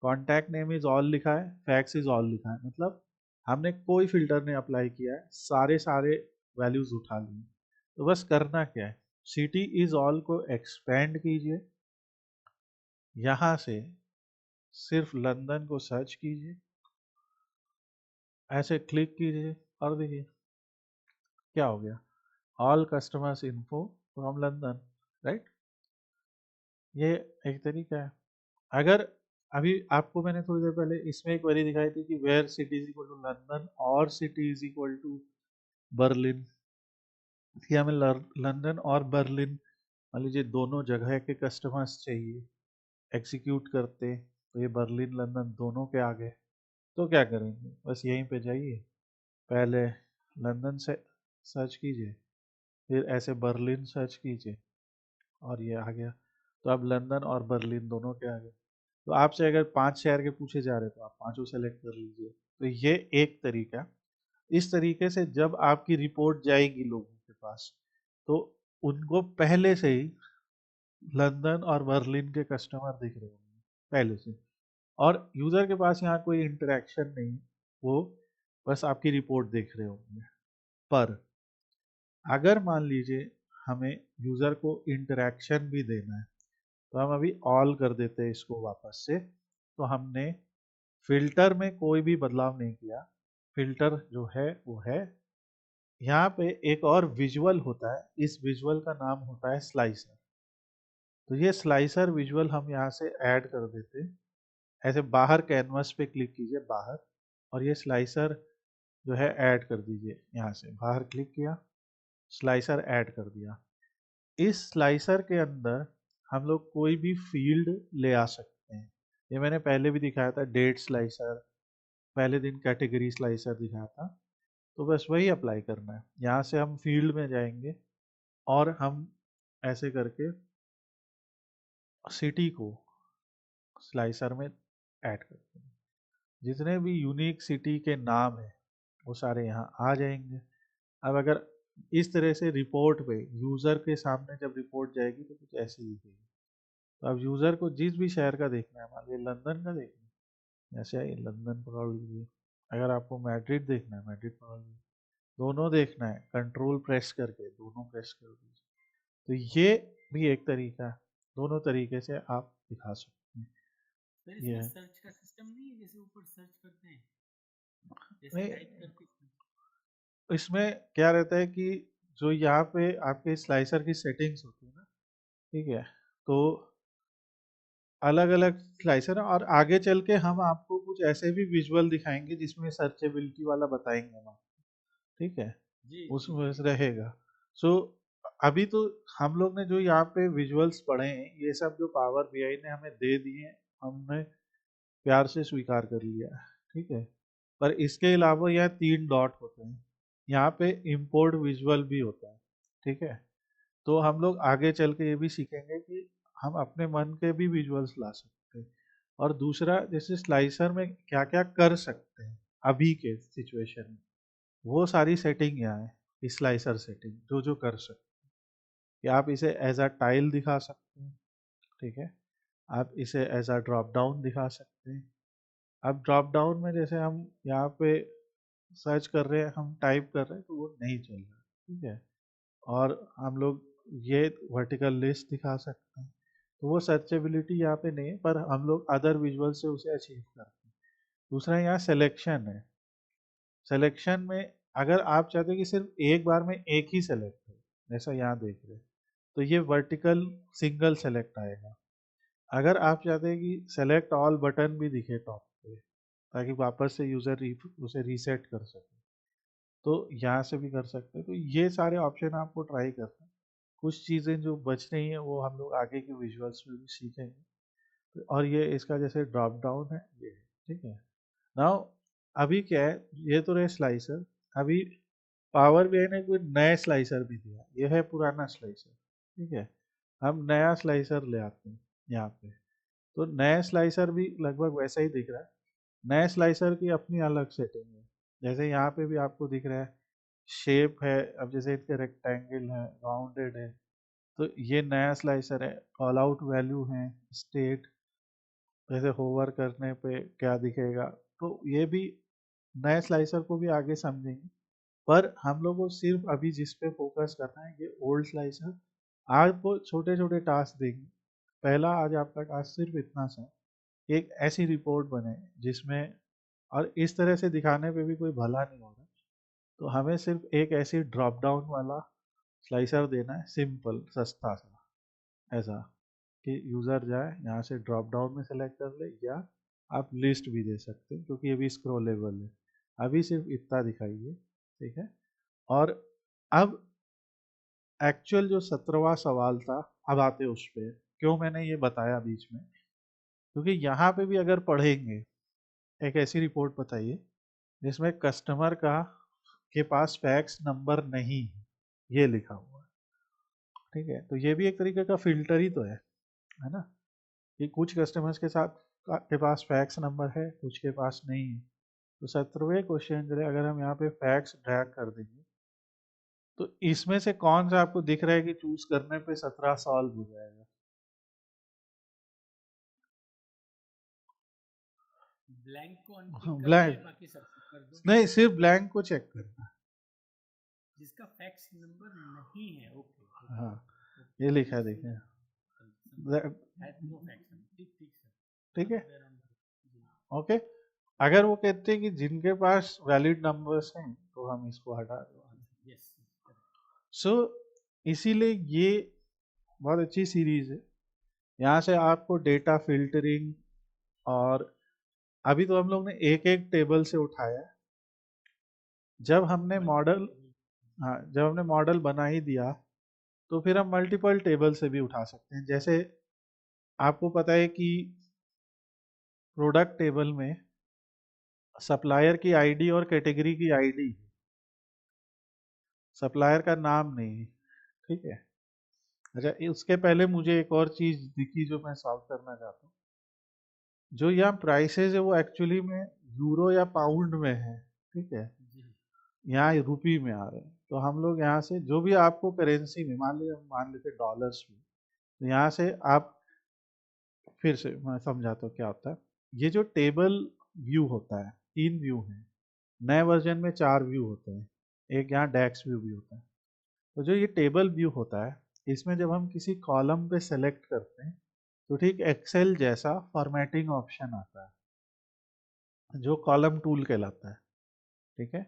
कॉन्टैक्ट नेम इज ऑल लिखा है, फैक्स इज ऑल लिखा है। मतलब हमने कोई फिल्टर नहीं अप्लाई किया है, सारे सारे वैल्यूज उठा लिए। तो बस करना क्या है, सिटी इज ऑल को एक्सपेंड कीजिए, यहाँ से सिर्फ लंदन को सर्च कीजिए, ऐसे क्लिक कीजिए और देखिए क्या हो गया, all customers info from London, right. ये एक तरीका है। अगर अभी आपको मैंने थोड़ी देर पहले इसमें एक क्वेरी दिखाई थी कि where city is equal to London और city is equal to Berlin, कि हमें लंदन और बर्लिन मान लीजिए दोनों जगह के कस्टमर्स चाहिए एग्जीक्यूट करते, तो ये बर्लिन लंदन दोनों के आगे। तो क्या करेंगे, बस यहीं पे जाइए, पहले लंदन से सर्च कीजिए, फिर ऐसे बर्लिन सर्च कीजिए और ये आ गया। तो अब लंदन और बर्लिन दोनों के आगे। तो आपसे अगर 5 शहर के पूछे जा रहे तो आप पांचों सेलेक्ट कर लीजिए। तो ये एक तरीका। इस तरीके से जब आपकी रिपोर्ट जाएगी लोगों के पास, तो उनको पहले से ही लंदन और बर्लिन के कस्टमर दिख रहे होंगे पहले से, और यूजर के पास यहाँ कोई इंटरेक्शन नहीं, वो बस आपकी रिपोर्ट देख रहे होंगे। पर अगर मान लीजिए हमें यूजर को इंटरेक्शन भी देना है, तो हम अभी ऑल कर देते हैं इसको वापस से। तो हमने फिल्टर में कोई भी बदलाव नहीं किया, फिल्टर जो है वो है। यहाँ पे एक और विजुअल होता है, इस विजुअल का नाम होता है स्लाइसर। तो ये स्लाइसर विजुअल हम यहाँ से ऐड कर देते हैं। ऐसे बाहर कैनवस पे क्लिक कीजिए बाहर, और ये स्लाइसर जो है ऐड कर दीजिए। यहाँ से बाहर क्लिक किया, स्लाइसर ऐड कर दिया। इस स्लाइसर के अंदर हम लोग कोई भी फील्ड ले आ सकते हैं। ये मैंने पहले भी दिखाया था, डेट स्लाइसर, पहले दिन कैटेगरी स्लाइसर दिखाया था। तो बस वही अप्लाई करना है। यहाँ से हम फील्ड में जाएंगे और हम ऐसे करके सिटी को स्लाइसर में ऐड करते हैं। जितने भी यूनिक सिटी के नाम हैं वो सारे यहाँ आ जाएंगे। अब अगर इस तरह से रिपोर्ट पे यूज़र के सामने जब रिपोर्ट जाएगी तो कुछ ऐसी दिखेगी। तो अब यूज़र को जिस भी शहर का देखना है, मान लीजिए लंदन का देखना है, ऐसे ही लंदन पकड़ लीजिए। अगर आपको मैड्रिड देखना है, मैड्रिड पकड़ लीजिए। दोनों देखना है, कंट्रोल प्रेस करके दोनों प्रेस कर दीजिए। तो ये भी एक तरीका है, दोनों तरीके से आप दिखा सकते हैं। सर ये इसमें है। सर्च का सिस्टम नहीं है, जैसे ऊपर सर्च करते हैं, जैसे नहीं, टाइप करके? इसमें क्या रहता है कि जो यहाँ पे आपके स्लाइसर की सेटिंग्स होती है ना, ठीक है, तो अलग अलग स्लाइसर, और आगे चल के हम आपको कुछ ऐसे भी विजुअल दिखाएंगे जिसमें सर्चेबिलिटी वाला बताएंगे हम आपको, ठीक है, जी जी उसमें जी। रहेगा। सो अभी तो हम लोग ने जो यहाँ पे विजुअल्स पढ़े हैं, ये सब जो पावर बीआई ने हमें दे दिए हैं, हमने प्यार से स्वीकार कर लिया, ठीक है। पर इसके अलावा यहाँ 3 डॉट होते हैं, यहाँ पे इंपोर्ट विजुअल भी होता है, ठीक है। तो हम लोग आगे चल के ये भी सीखेंगे कि हम अपने मन के भी विजुअल्स ला सकते हैं। और दूसरा, जैसे स्लाइसर में क्या क्या कर सकते हैं अभी के सिचुएशन में, वो सारी सेटिंग यहाँ है। स्लाइसर सेटिंग जो जो कर सकते हैं कि आप इसे एज अ टाइल दिखा सकते हैं, ठीक है। आप इसे एज अ ड्रॉप डाउन दिखा सकते हैं। अब ड्रॉप डाउन में जैसे हम यहाँ पे सर्च कर रहे हैं, हम टाइप कर रहे हैं तो वो नहीं चल रहा, ठीक है। और हम लोग ये वर्टिकल लिस्ट दिखा सकते हैं, तो वो सर्चेबिलिटी यहाँ पे नहीं है, पर हम लोग अदर विजुअल से उसे अचीव करते हैं। दूसरा यहाँ सिलेक्शन है। सिलेक्शन में अगर आप चाहते हैं कि सिर्फ एक बार में एक ही सेलेक्ट हो, जैसा यहाँ देख रहे हैं, तो ये वर्टिकल सिंगल सेलेक्ट आएगा। अगर आप चाहते हैं कि सेलेक्ट ऑल बटन भी दिखे टॉप पे, ताकि वापस से यूज़र उसे रीसेट कर सके, तो यहाँ से भी कर सकते हैं। तो ये सारे ऑप्शन आपको ट्राई करना है। कुछ चीज़ें जो बच रही हैं वो हम लोग आगे के विजुअल्स में भी सीखेंगे। और ये इसका जैसे ड्रॉप डाउन है ये, ठीक है। नाउ अभी क्या है, ये तो रहे स्लाइसर। अभी पावर बीआई ने कोई नए स्लाइसर भी दिया, ये है पुराना स्लाइसर, ठीक है। हम नया स्लाइसर ले आते हैं यहाँ पे, तो नया स्लाइसर भी लगभग वैसा ही दिख रहा है। नए स्लाइसर की अपनी अलग सेटिंग है। जैसे यहाँ पे भी आपको दिख रहा है शेप है, अब जैसे इसके रेक्टेंगल है, राउंडेड है, तो ये नया स्लाइसर है। कॉल आउट वैल्यू है, स्टेट, जैसे होवर करने पे क्या दिखेगा, तो ये भी नए स्लाइसर को भी आगे समझेंगे। पर हम लोग को सिर्फ अभी जिस पे फोकस करना है ये ओल्ड स्लाइसर। आपको छोटे छोटे टास्क देंगे। पहला आज आपका टास्क सिर्फ इतना सा, एक ऐसी रिपोर्ट बने जिसमें, और इस तरह से दिखाने पे भी कोई भला नहीं हो रहा, तो हमें सिर्फ एक ऐसी ड्रॉप डाउन वाला स्लाइसर देना है, सिंपल सस्ता सा, ऐसा कि यूज़र जाए यहाँ से ड्रॉप डाउन में सेलेक्ट कर ले, या आप लिस्ट भी दे सकते हैं क्योंकि ये भी स्क्रॉलेबल है। अभी सिर्फ इतना दिखाइए, ठीक है। और अब एक्चुअल जो 17वां सवाल था, अब आते उस पे। क्यों मैंने ये बताया बीच में, क्योंकि यहाँ पे भी अगर पढ़ेंगे, एक ऐसी रिपोर्ट बताइए जिसमें कस्टमर का के पास फैक्स नंबर नहीं है, ये लिखा हुआ है, ठीक है। तो ये भी एक तरीके का फिल्टर ही तो है ना, कि कुछ कस्टमर्स के साथ के पास फैक्स नंबर है, कुछ के पास नहीं है। तो 17वें क्वेश्चन के लिए अगर हम यहाँ पे फैक्स ड्रैग कर देंगे, तो इसमें से कौन सा आपको दिख रहा है कि चूज करने पे 17 सॉल्व हो जाएगा? ब्लैंक को अनटिक करना है, ब्लैंक बाकी सब टिक कर दो। नहीं, सिर्फ ब्लैंक को चेक करना। जिसका फैक्स नंबर नहीं है, ओके ओके हाँ, ओके, ये लिखा है अंडरस्टूड। देखिए। हैज नो फैक्स नंबर, ठीक ठीक सर, ठीक है, अनअवेयर ऑन जी। ओके। अगर वो कहते हैं कि जिनके पास वैलिड नंबर्स हैं तो हम इसको हटा देंगे। Yes correct. सो इसीलिए ये बहुत अच्छी सीरीज है। यहाँ से आपको डेटा फिल्टरिंग, और अभी तो हम लोग ने एक एक टेबल से उठाया है। जब हमने मल्टीपल मॉडल, टेबल। हाँ, जब हमने मॉडल बना ही दिया, तो फिर हम मल्टीपल टेबल से भी उठा सकते हैं। जैसे आपको पता है कि प्रोडक्ट टेबल में सप्लायर की आईडी और कैटेगरी की आईडी, सप्लायर का नाम नहीं है, ठीक है। अच्छा, उसके पहले मुझे एक और चीज दिखी जो मैं सॉल्व करना चाहता हूँ। जो यहाँ प्राइसेस है वो एक्चुअली में यूरो या पाउंड में है, ठीक है। जी यहाँ रुपी में आ रहे हैं, तो हम लोग यहाँ से जो भी आपको करेंसी में, मान लेते डॉलर्स में, तो यहाँ से आप, फिर से मैं समझाता हूँ क्या होता है। ये जो टेबल व्यू होता है, 3 व्यू हैं। नए वर्जन में 4 व्यू होते हैं, एक यहाँ डेक्स व्यू भी होता है। तो जो ये टेबल व्यू होता है, इसमें जब हम किसी कॉलम पे सेलेक्ट करते हैं, तो ठीक एक्सेल जैसा फॉर्मेटिंग ऑप्शन आता है जो कॉलम टूल कहलाता है, ठीक है।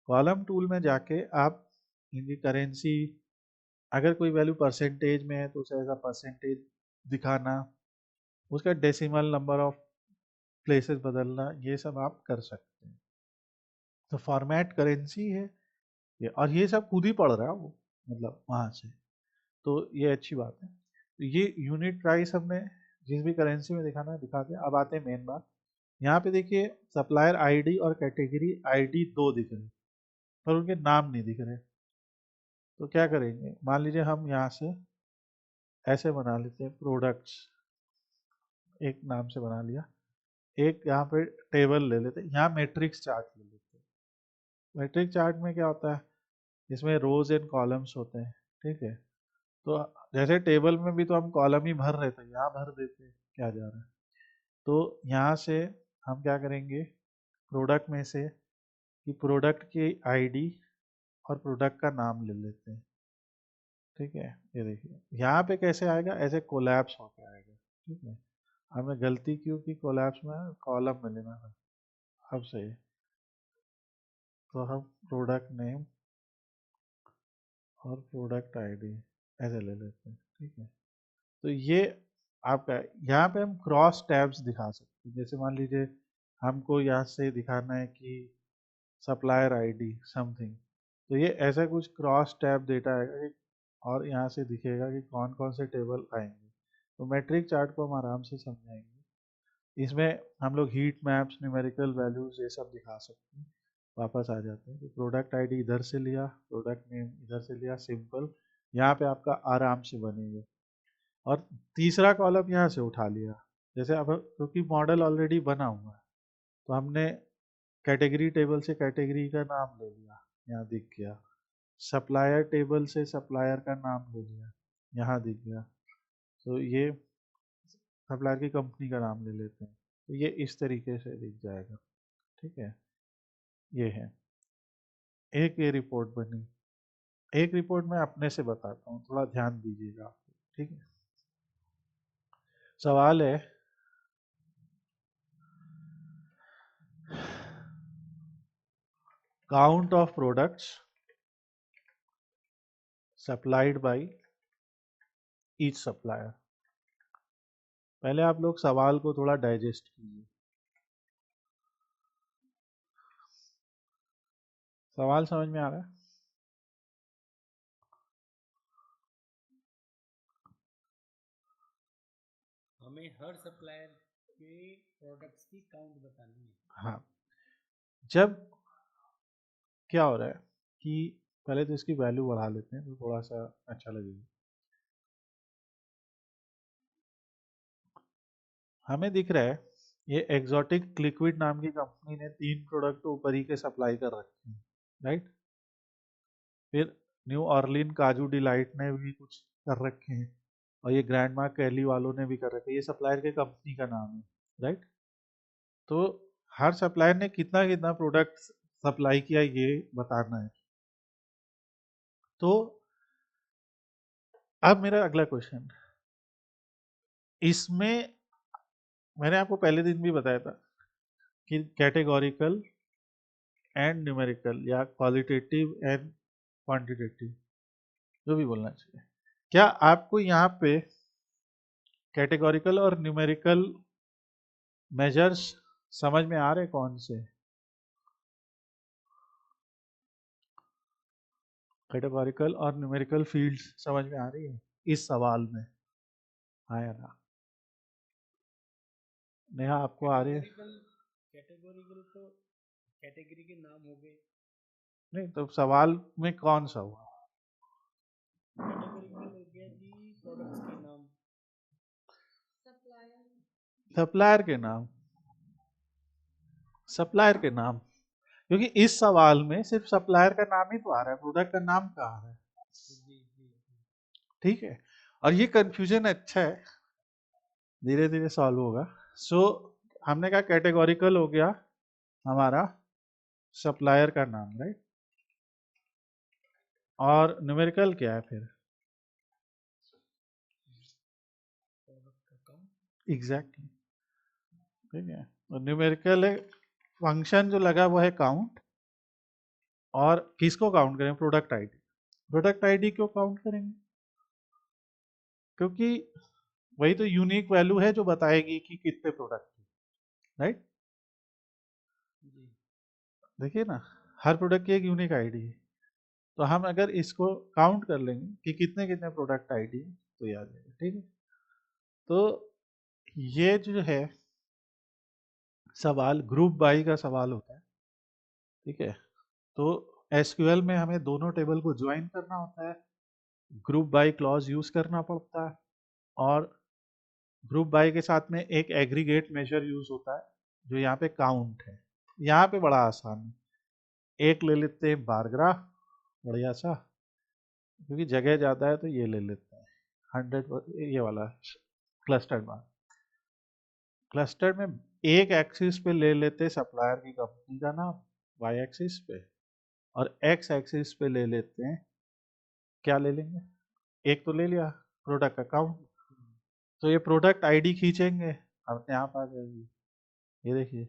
कॉलम टूल में जाके आप इनकी करेंसी, अगर कोई वैल्यू परसेंटेज में है तो उसे ऐसा परसेंटेज दिखाना, उसका डेसिमल नंबर ऑफ प्लेसेस बदलना, ये सब आप कर सकते हैं। तो फॉर्मेट करेंसी है ये, और ये सब खुद ही पढ़ रहा है वो, मतलब वहाँ से। तो ये अच्छी बात है। तो ये यूनिट प्राइस हमने जिस भी करेंसी में दिखाना है दिखा दिया। अब आते हैं मेन बात। यहाँ पे देखिए सप्लायर आईडी और कैटेगरी आईडी 2 दिख रहे हैं, पर उनके नाम नहीं दिख रहे। तो क्या करेंगे, मान लीजिए हम यहाँ से ऐसे बना लेते हैं प्रोडक्ट्स, एक नाम से बना लिया, एक यहाँ पे टेबल ले लेते हैं, यहाँ मैट्रिक्स चार्ट ले लेते हैं। मैट्रिक्स चार्ट में क्या होता है, इसमें रोज एंड कॉलम्स होते हैं, ठीक है। तो जैसे टेबल में भी तो हम कॉलम ही भर रहे थे, यहाँ भर देते हैं, क्या जा रहा है। तो यहाँ से हम क्या करेंगे, प्रोडक्ट में से कि प्रोडक्ट की आईडी और प्रोडक्ट का नाम ले लेते हैं, ठीक है। ये देखिए यहाँ पे कैसे आएगा, ऐसे कोलैप्स होके आएगा, ठीक है। हमने गलती क्यों की, कोलैप्स में कॉलम में लेना था। अब सही, तो हम प्रोडक्ट नेम और प्रोडक्ट आईडी ऐसे ले लेते हैं, ठीक है। तो ये आपका, यहाँ पे हम क्रॉस टैब्स दिखा सकते हैं। जैसे मान लीजिए हमको यहाँ से दिखाना है कि सप्लायर आईडी समथिंग, तो ये ऐसा कुछ क्रॉस टैब डेटा आएगा कि, और यहाँ से दिखेगा कि कौन कौन से टेबल आएंगे। तो मैट्रिक चार्ट को हम आराम से समझाएंगे। इसमें हम लोग हीट मैप्स, न्यूमेरिकल वैल्यूज ये सब दिखा सकते हैं। वापस आ जाते हैं, तो प्रोडक्ट आईडी इधर से लिया, प्रोडक्ट नेम इधर से लिया, सिंपल, यहाँ पे आपका आराम से बनेगा। और तीसरा कॉलम यहाँ से उठा लिया, जैसे अब क्योंकि मॉडल ऑलरेडी बना हुआ है, तो हमने कैटेगरी टेबल से कैटेगरी का नाम ले लिया, यहाँ दिख गया। सप्लायर टेबल से सप्लायर का नाम ले लिया, यहाँ दिख गया। तो ये सप्लायर की कंपनी का नाम ले लेते हैं, तो ये इस तरीके से दिख जाएगा, ठीक है। ये है एक, ये रिपोर्ट बनी। एक रिपोर्ट मैं अपने से बताता हूँ, थोड़ा ध्यान दीजिएगा आप, ठीक है। सवाल है, count of products supplied by each supplier. पहले आप लोग सवाल को थोड़ा डाइजेस्ट कीजिए। सवाल समझ में आ रहा है? हमें हर सप्लायर के प्रोडक्ट्स की काउंट बतानी है। हाँ, जब क्या हो रहा है कि पहले तो इसकी वैल्यू बढ़ा लेते हैं, तो थोड़ा सा अच्छा लगेगा। हमें दिख रहा है ये एक्सोटिक लिक्विड नाम की कंपनी ने 3 प्रोडक्ट ऊपर ही के सप्लाई कर रखे हैं, राइट। फिर न्यू ऑर्लिन काजू डिलाइट ने भी कुछ कर रखे हैं, और ये ग्रैंड मार्क कैली वालों ने भी कर रखे हैं। ये सप्लायर के कंपनी का नाम है, राइट। तो हर सप्लायर ने कितना कितना प्रोडक्ट सप्लाई किया ये बताना है। तो अब मेरा अगला क्वेश्चन, इसमें मैंने आपको पहले दिन भी बताया था कि कैटेगोरिकल एंड न्यूमेरिकल या क्वालिटेटिव एंड क्वांटिटेटिव, जो भी बोलना चाहिए। क्या आपको यहाँ पे कैटेगोरिकल और न्यूमेरिकल मेजर्स समझ में आ रहे कौन से? कैटेगोरिकल और न्यूमेरिकल फील्ड्स समझ में आ रही है इस सवाल में? हाँ या ना? नेहा आपको आ रही है? कैटेगोरिकल तो कैटेगरी के नाम हो गए। नहीं, तो सवाल में कौन सा हुआ? कैटेगोरिकल हो गया जी प्रोडक्ट्स के नाम। सप्लायर के नाम, सप्लायर के नाम, क्योंकि इस सवाल में सिर्फ सप्लायर का नाम ही तो आ रहा है, प्रोडक्ट का नाम कहाँ आ रहा है? जी जी जी। ठीक है, और ये कंफ्यूजन अच्छा है, धीरे धीरे सॉल्व होगा। सो हमने कहा कैटेगोरिकल हो गया हमारा सप्लायर का नाम, राइट। और न्यूमेरिकल क्या है फिर? प्रोडक्ट का काउंट। एग्जैक्टली, ठीक है। तो न्यूमेरिकल है, फंक्शन जो लगा वो है काउंट, और किसको काउंट करें? Product ID. प्रोडक्ट आईडी क्यों काउंट करेंगे? क्योंकि वही तो यूनिक वैल्यू है जो बताएगी कि कितने प्रोडक्ट, राइट। जी। देखिए ना, हर प्रोडक्ट की एक यूनिक आईडी है, तो हम अगर इसको काउंट कर लेंगे कि कितने कितने प्रोडक्ट आईडी है, तो याद आएगा, ठीक है। तो ये जो है सवाल ग्रुप बाई का सवाल होता है, ठीक है। तो एसक्यूएल में हमें दोनों टेबल को ज्वाइन करना होता है, ग्रुप बाय क्लॉज यूज करना पड़ता है, और ग्रुप बाय के साथ में एक एग्रीगेट मेजर यूज होता है जो यहाँ पे काउंट है। यहाँ पे बड़ा आसान है, एक ले लेते हैं बार ग्राफ बढ़िया सा, क्योंकि जगह ज़्यादा है तो ये ले लेते हैं 100, ये वाला क्लस्टर्ड बार। क्लस्टर्ड में एक एक्सिस पे ले लेते सप्लायर की कंपनी का नाम वाई एक्सिस पे, और एक्स एक्सिस पे ले लेते हैं, क्या ले लेंगे, एक तो ले लिया प्रोडक्ट अकाउंट, तो ये प्रोडक्ट आईडी खींचेंगे अपने आप आ जाएगी। ये देखिए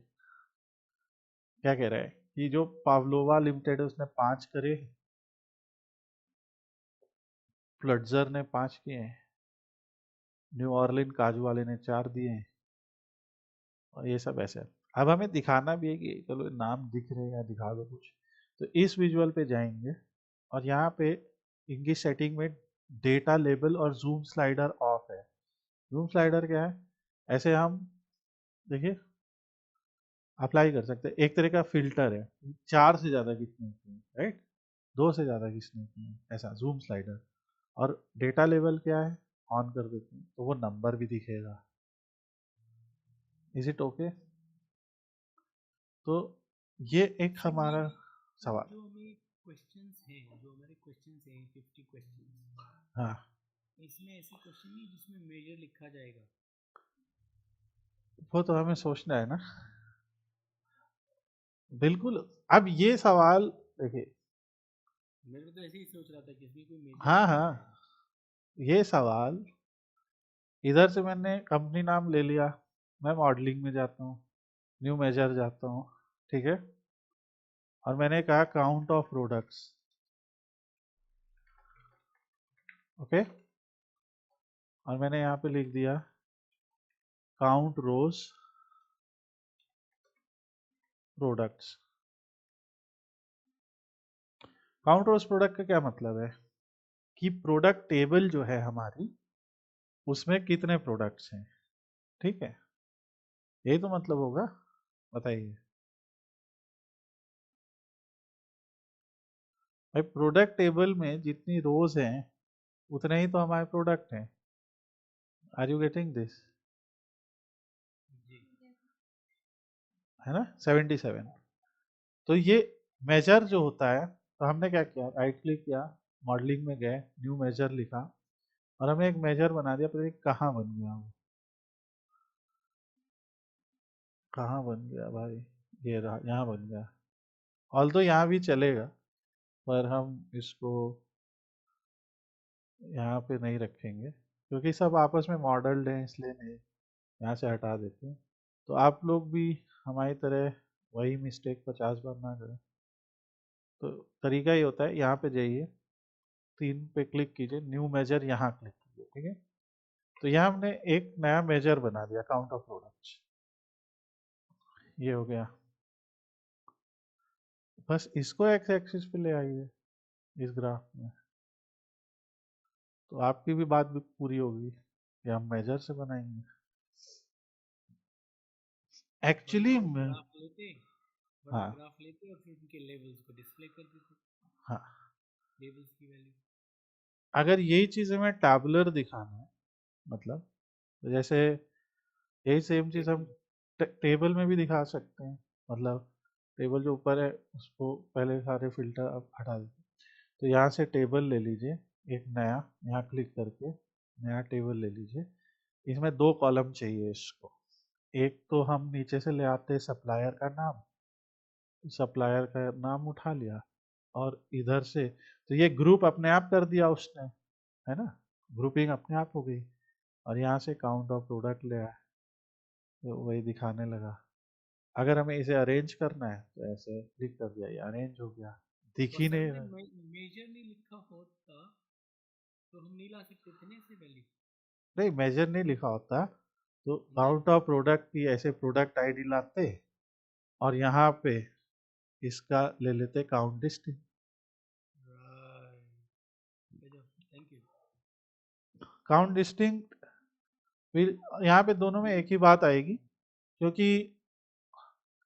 क्या कह रहा है कि जो पावलोवा लिमिटेड है उसने 5 करे, फ्लडजर ने 5 किए हैं, न्यू ऑर्लिन काजू वाले ने 4 दिए हैं, और ये सब ऐसे। अब हमें दिखाना भी है कि चलो नाम दिख रहे हैं या दिखा दो कुछ, तो इस विजुअल पे जाएंगे और यहाँ पे इनकी सेटिंग में डेटा लेबल और जूम स्लाइडर ऑफ है। जूम स्लाइडर क्या है, ऐसे हम देखिए अप्लाई कर सकते हैं, एक तरह का फिल्टर है, 4 से ज़्यादा खींचने की, राइट, 2 से ज़्यादा खींचने की, ऐसा जूम स्लाइडर। और डेटा लेवल क्या है, ऑन कर देते हैं तो वो नंबर भी दिखेगा। Is it okay? तो ये एक सर हमारा सवाल। जो हमें क्वेश्चंस हैं, जो हमारे क्वेश्चंस हैं 50 क्वेश्चंस, हाँ, इसमें ऐसे क्वेश्चन नहीं जिसमें मेजर लिखा जाएगा? वो तो हमें सोचना है ना, बिल्कुल। अब ये सवाल देखिए, मैं तो ऐसे ही सोच रहा था कि इसमें कोई मेजर हाँ लिखा हाँ, जाएगा। ये सवाल इधर से मैंने कंपनी नाम ले लिया, मैं मॉडलिंग में जाता हूँ, न्यू मेजर जाता हूँ, ठीक है, और मैंने कहा काउंट ऑफ प्रोडक्ट्स, ओके, और मैंने यहाँ पे लिख दिया काउंट रोज प्रोडक्ट्स। काउंट रोज प्रोडक्ट का क्या मतलब है कि प्रोडक्ट टेबल जो है हमारी उसमें कितने प्रोडक्ट्स हैं, ठीक है, यही तो मतलब होगा, बताइए भाई। प्रोडक्ट टेबल में जितनी रोज हैं उतने ही तो हमारे प्रोडक्ट हैं। Are you getting this? जी। है ना, 77। तो ये मेजर जो होता है, तो हमने क्या किया, राइट क्लिक किया, मॉडलिंग में गए, न्यू मेजर लिखा, और हमें एक मेजर बना दिया, पता नहीं कहाँ बन गया वो, कहाँ बन गया भाई, ये रहा, यहाँ बन गया। ऑल तो यहाँ भी चलेगा, पर हम इसको यहाँ पे नहीं रखेंगे क्योंकि सब आपस में मॉडल्ड हैं, इसलिए नहीं, यहाँ से हटा देते हैं। तो आप लोग भी हमारी तरह वही मिस्टेक 50 बार ना करें। तो तरीका ये होता है, यहाँ पे जाइए, 3 पे क्लिक कीजिए, न्यू मेजर यहाँ क्लिक कीजिए, ठीक है, तो यहाँ हमने एक नया मेजर बना दिया, काउंट ऑफ प्रोडक्ट्स, ये हो गया। बस इसको एक्स एक्सिस पे ले आइए इस ग्राफ में, तो आपकी भी बात भी पूरी होगी कि हम मेजर से बनाएंगे एक्चुअली बड़ा में। ग्राफ लेते बड़ा हाँ ग्राफ लेते और फिर उनके लेवल्स को डिस्प्ले कर देते, हाँ, लेवल्स की वैल्यू। अगर यही चीज़ हमें टैबुलर दिखाना है, मतलब तो जैसे यही सेम चीज़ हम टेबल। टेबल में भी दिखा सकते हैं, मतलब टेबल जो ऊपर है उसको पहले सारे फिल्टर अब हटा देते हैं। तो यहाँ से टेबल ले लीजिए, एक नया, यहाँ क्लिक करके नया टेबल ले लीजिए, इसमें 2 कॉलम चाहिए इसको। एक तो हम नीचे से ले आते हैं सप्लायर का नाम, सप्लायर का नाम उठा लिया, और इधर से तो ये ग्रुप अपने आप कर दिया उसने, है ना, ग्रुपिंग अपने आप हो गई, और यहाँ से काउंट ऑफ प्रोडक्ट ले आया, तो वही दिखाने लगा। अगर हमें इसे अरेंज करना है तो ऐसे क्लिक कर दिया, ये अरेंज हो गया, दिख और ही सर नहीं हमने रहा। मेजर नहीं लिखा होता तो हम नहीं ला सकते थे ना ऐसे वैल्यू? नहीं, मेजर नहीं लिखा होता तो जी। काउंट ऑफ प्रोडक्ट की ऐसे प्रोडक्ट आईडी लाते, और यहाँ पे इसका ले लेते count distinct. Right, thank you. Count distinct, फिर यहाँ पे दोनों में एक ही बात आएगी, क्योंकि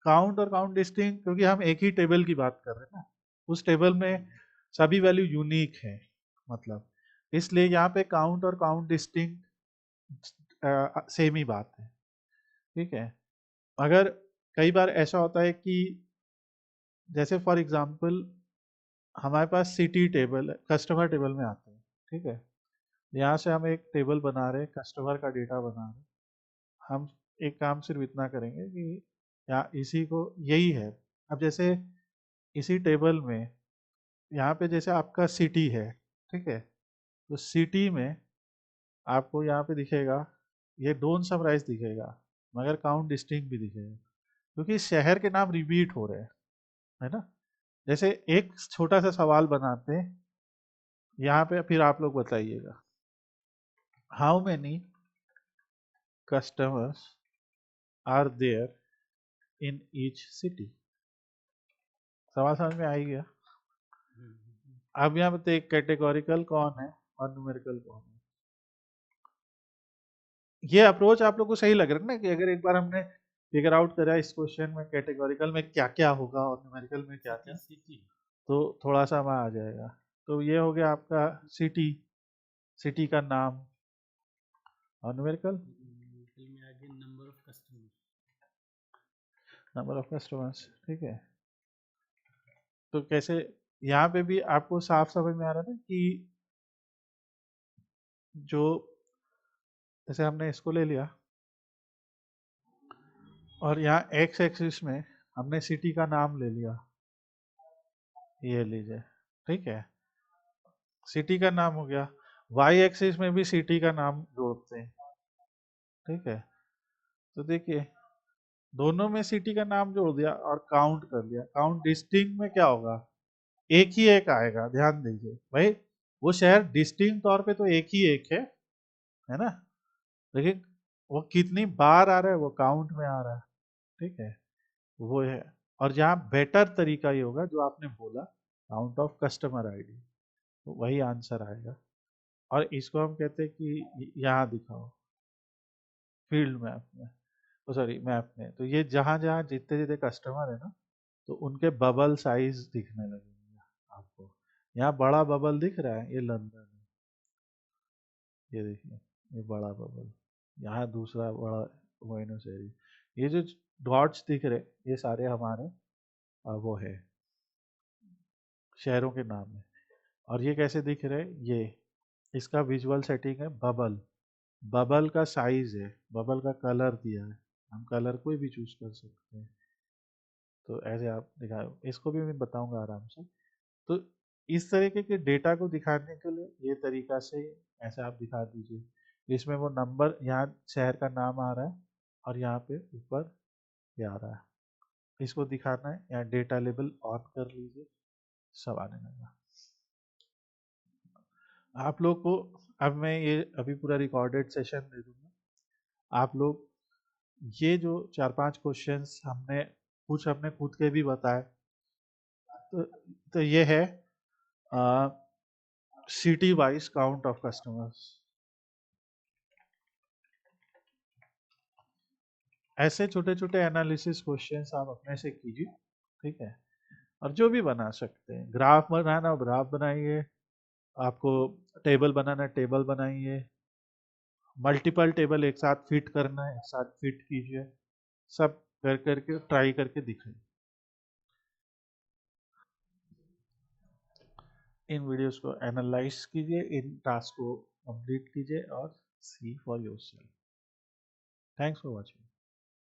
काउंट और काउंट डिस्टिंग, क्योंकि हम एक ही टेबल की बात कर रहे हैं ना, उस टेबल में सभी वैल्यू यूनिक है, मतलब इसलिए यहाँ पे काउंट और काउंट डिस्टिंक्ट सेम ही बात है, ठीक है। अगर कई बार ऐसा होता है कि जैसे फॉर एग्जांपल हमारे पास सिटी टेबल कस्टमर टेबल में आते हैं, ठीक है। यहाँ से हम एक टेबल बना रहे हैं, कस्टमर का डेटा बना रहे हैं। हम एक काम सिर्फ इतना करेंगे कि या इसी को यही है। अब जैसे इसी टेबल में यहाँ पे जैसे आपका सिटी है, ठीक है, तो सिटी में आपको यहाँ पे दिखेगा ये डोंट समराइज दिखेगा, मगर काउंट डिस्टिंक्ट भी दिखेगा, क्योंकि शहर के नाम रिपीट हो रहे हैं, है ना। जैसे एक छोटा सा सवाल बनाते हैं यहाँ पे, फिर आप लोग बताइएगा, how many customers are there in each city. सवाल समझ में आई गया। अब यहाँ बताइए कैटेगोरिकल कौन है और न्यूमेरिकल कौन है। ये अप्रोच आप लोग को सही लग रहा है ना, कि अगर एक बार हमने फिगर आउट करा इस क्वेश्चन में कैटेगोरिकल में क्या क्या होगा और न्यूमेरिकल में क्या क्या, तो थोड़ा सा वहाँ आ जाएगा। तो ये हो गया आपका सिटी, सिटी का नाम, और न्यूमेरिकल में आगे number of customers, number of customers, ठीक है। तो कैसे यहाँ पे भी आपको साफ समझ में आ रहा है ना कि जो जैसे हमने इसको ले लिया और यहाँ एक्स एक्सिस में हमने सिटी का नाम ले लिया, ये लीजिए, ठीक है, सिटी का नाम हो गया। वाई एक्सिस में भी सिटी का नाम जोड़ते हैं, ठीक है। तो देखिए दोनों में सिटी का नाम जोड़ दिया और काउंट कर लिया। काउंट डिस्टिंक्ट में क्या होगा, एक ही एक आएगा, ध्यान दीजिए भाई, वो शहर डिस्टिंक्ट तौर पे तो एक ही एक है ना, लेकिन वो कितनी बार आ रहा है वो काउंट में आ रहा है, ठीक है, वो है। और जहाँ बेटर तरीका ये होगा जो आपने बोला, काउंट ऑफ कस्टमर आईडी, तो वही आंसर आएगा। और इसको हम कहते हैं कि यहाँ दिखाओ फील्ड मैप में, सॉरी मैप में, तो ये जहाँ जहाँ जितने जितने कस्टमर है ना, तो उनके बबल साइज दिखने लगेंगे आपको। यहाँ बड़ा बबल दिख रहा है, ये लंदन है, ये देखिए ये बड़ा बबल, यहाँ दूसरा बड़ा बुएनोस एयर्स। ये जो डॉट्स दिख रहे ये सारे हमारे वो है शहरों के नाम है। और ये कैसे दिख रहे, ये इसका विजुअल सेटिंग है बबल, बबल का साइज है, बबल का कलर दिया है, हम कलर कोई भी चूज कर सकते हैं। तो ऐसे आप दिखा, इसको भी मैं बताऊंगा आराम से। तो इस तरीके के डेटा को दिखाने के लिए ये तरीका से ऐसे आप दिखा दीजिए। इसमें वो नंबर, यहाँ शहर का नाम आ रहा है और यहाँ पे ऊपर ये आ रहा है, इसको दिखाना है। यहाँ डेटा लेबल ऑन कर लीजिए, सब आने लगा आप लोग को। अब मैं ये अभी पूरा रिकॉर्डेड सेशन दे दूंगा। आप लोग ये जो 4-5 क्वेश्चंस हमने कुछ अपने खुद के भी बताए, तो, तो ये है city wise count of customers. ऐसे छोटे छोटे एनालिसिस क्वेश्चंस आप अपने से कीजिए, ठीक है। और जो भी बना सकते हैं, ग्राफ बनाना हो ग्राफ बनाइए, आपको टेबल बनाना टेबल बनाइए, मल्टीपल टेबल एक साथ फिट करना है एक साथ फिट कीजिए, सब कर करके ट्राई करके दिखाइए। इन वीडियोस को एनालाइज कीजिए, इन टास्क को कंप्लीट कीजिए और see for yourself. Thanks for watching.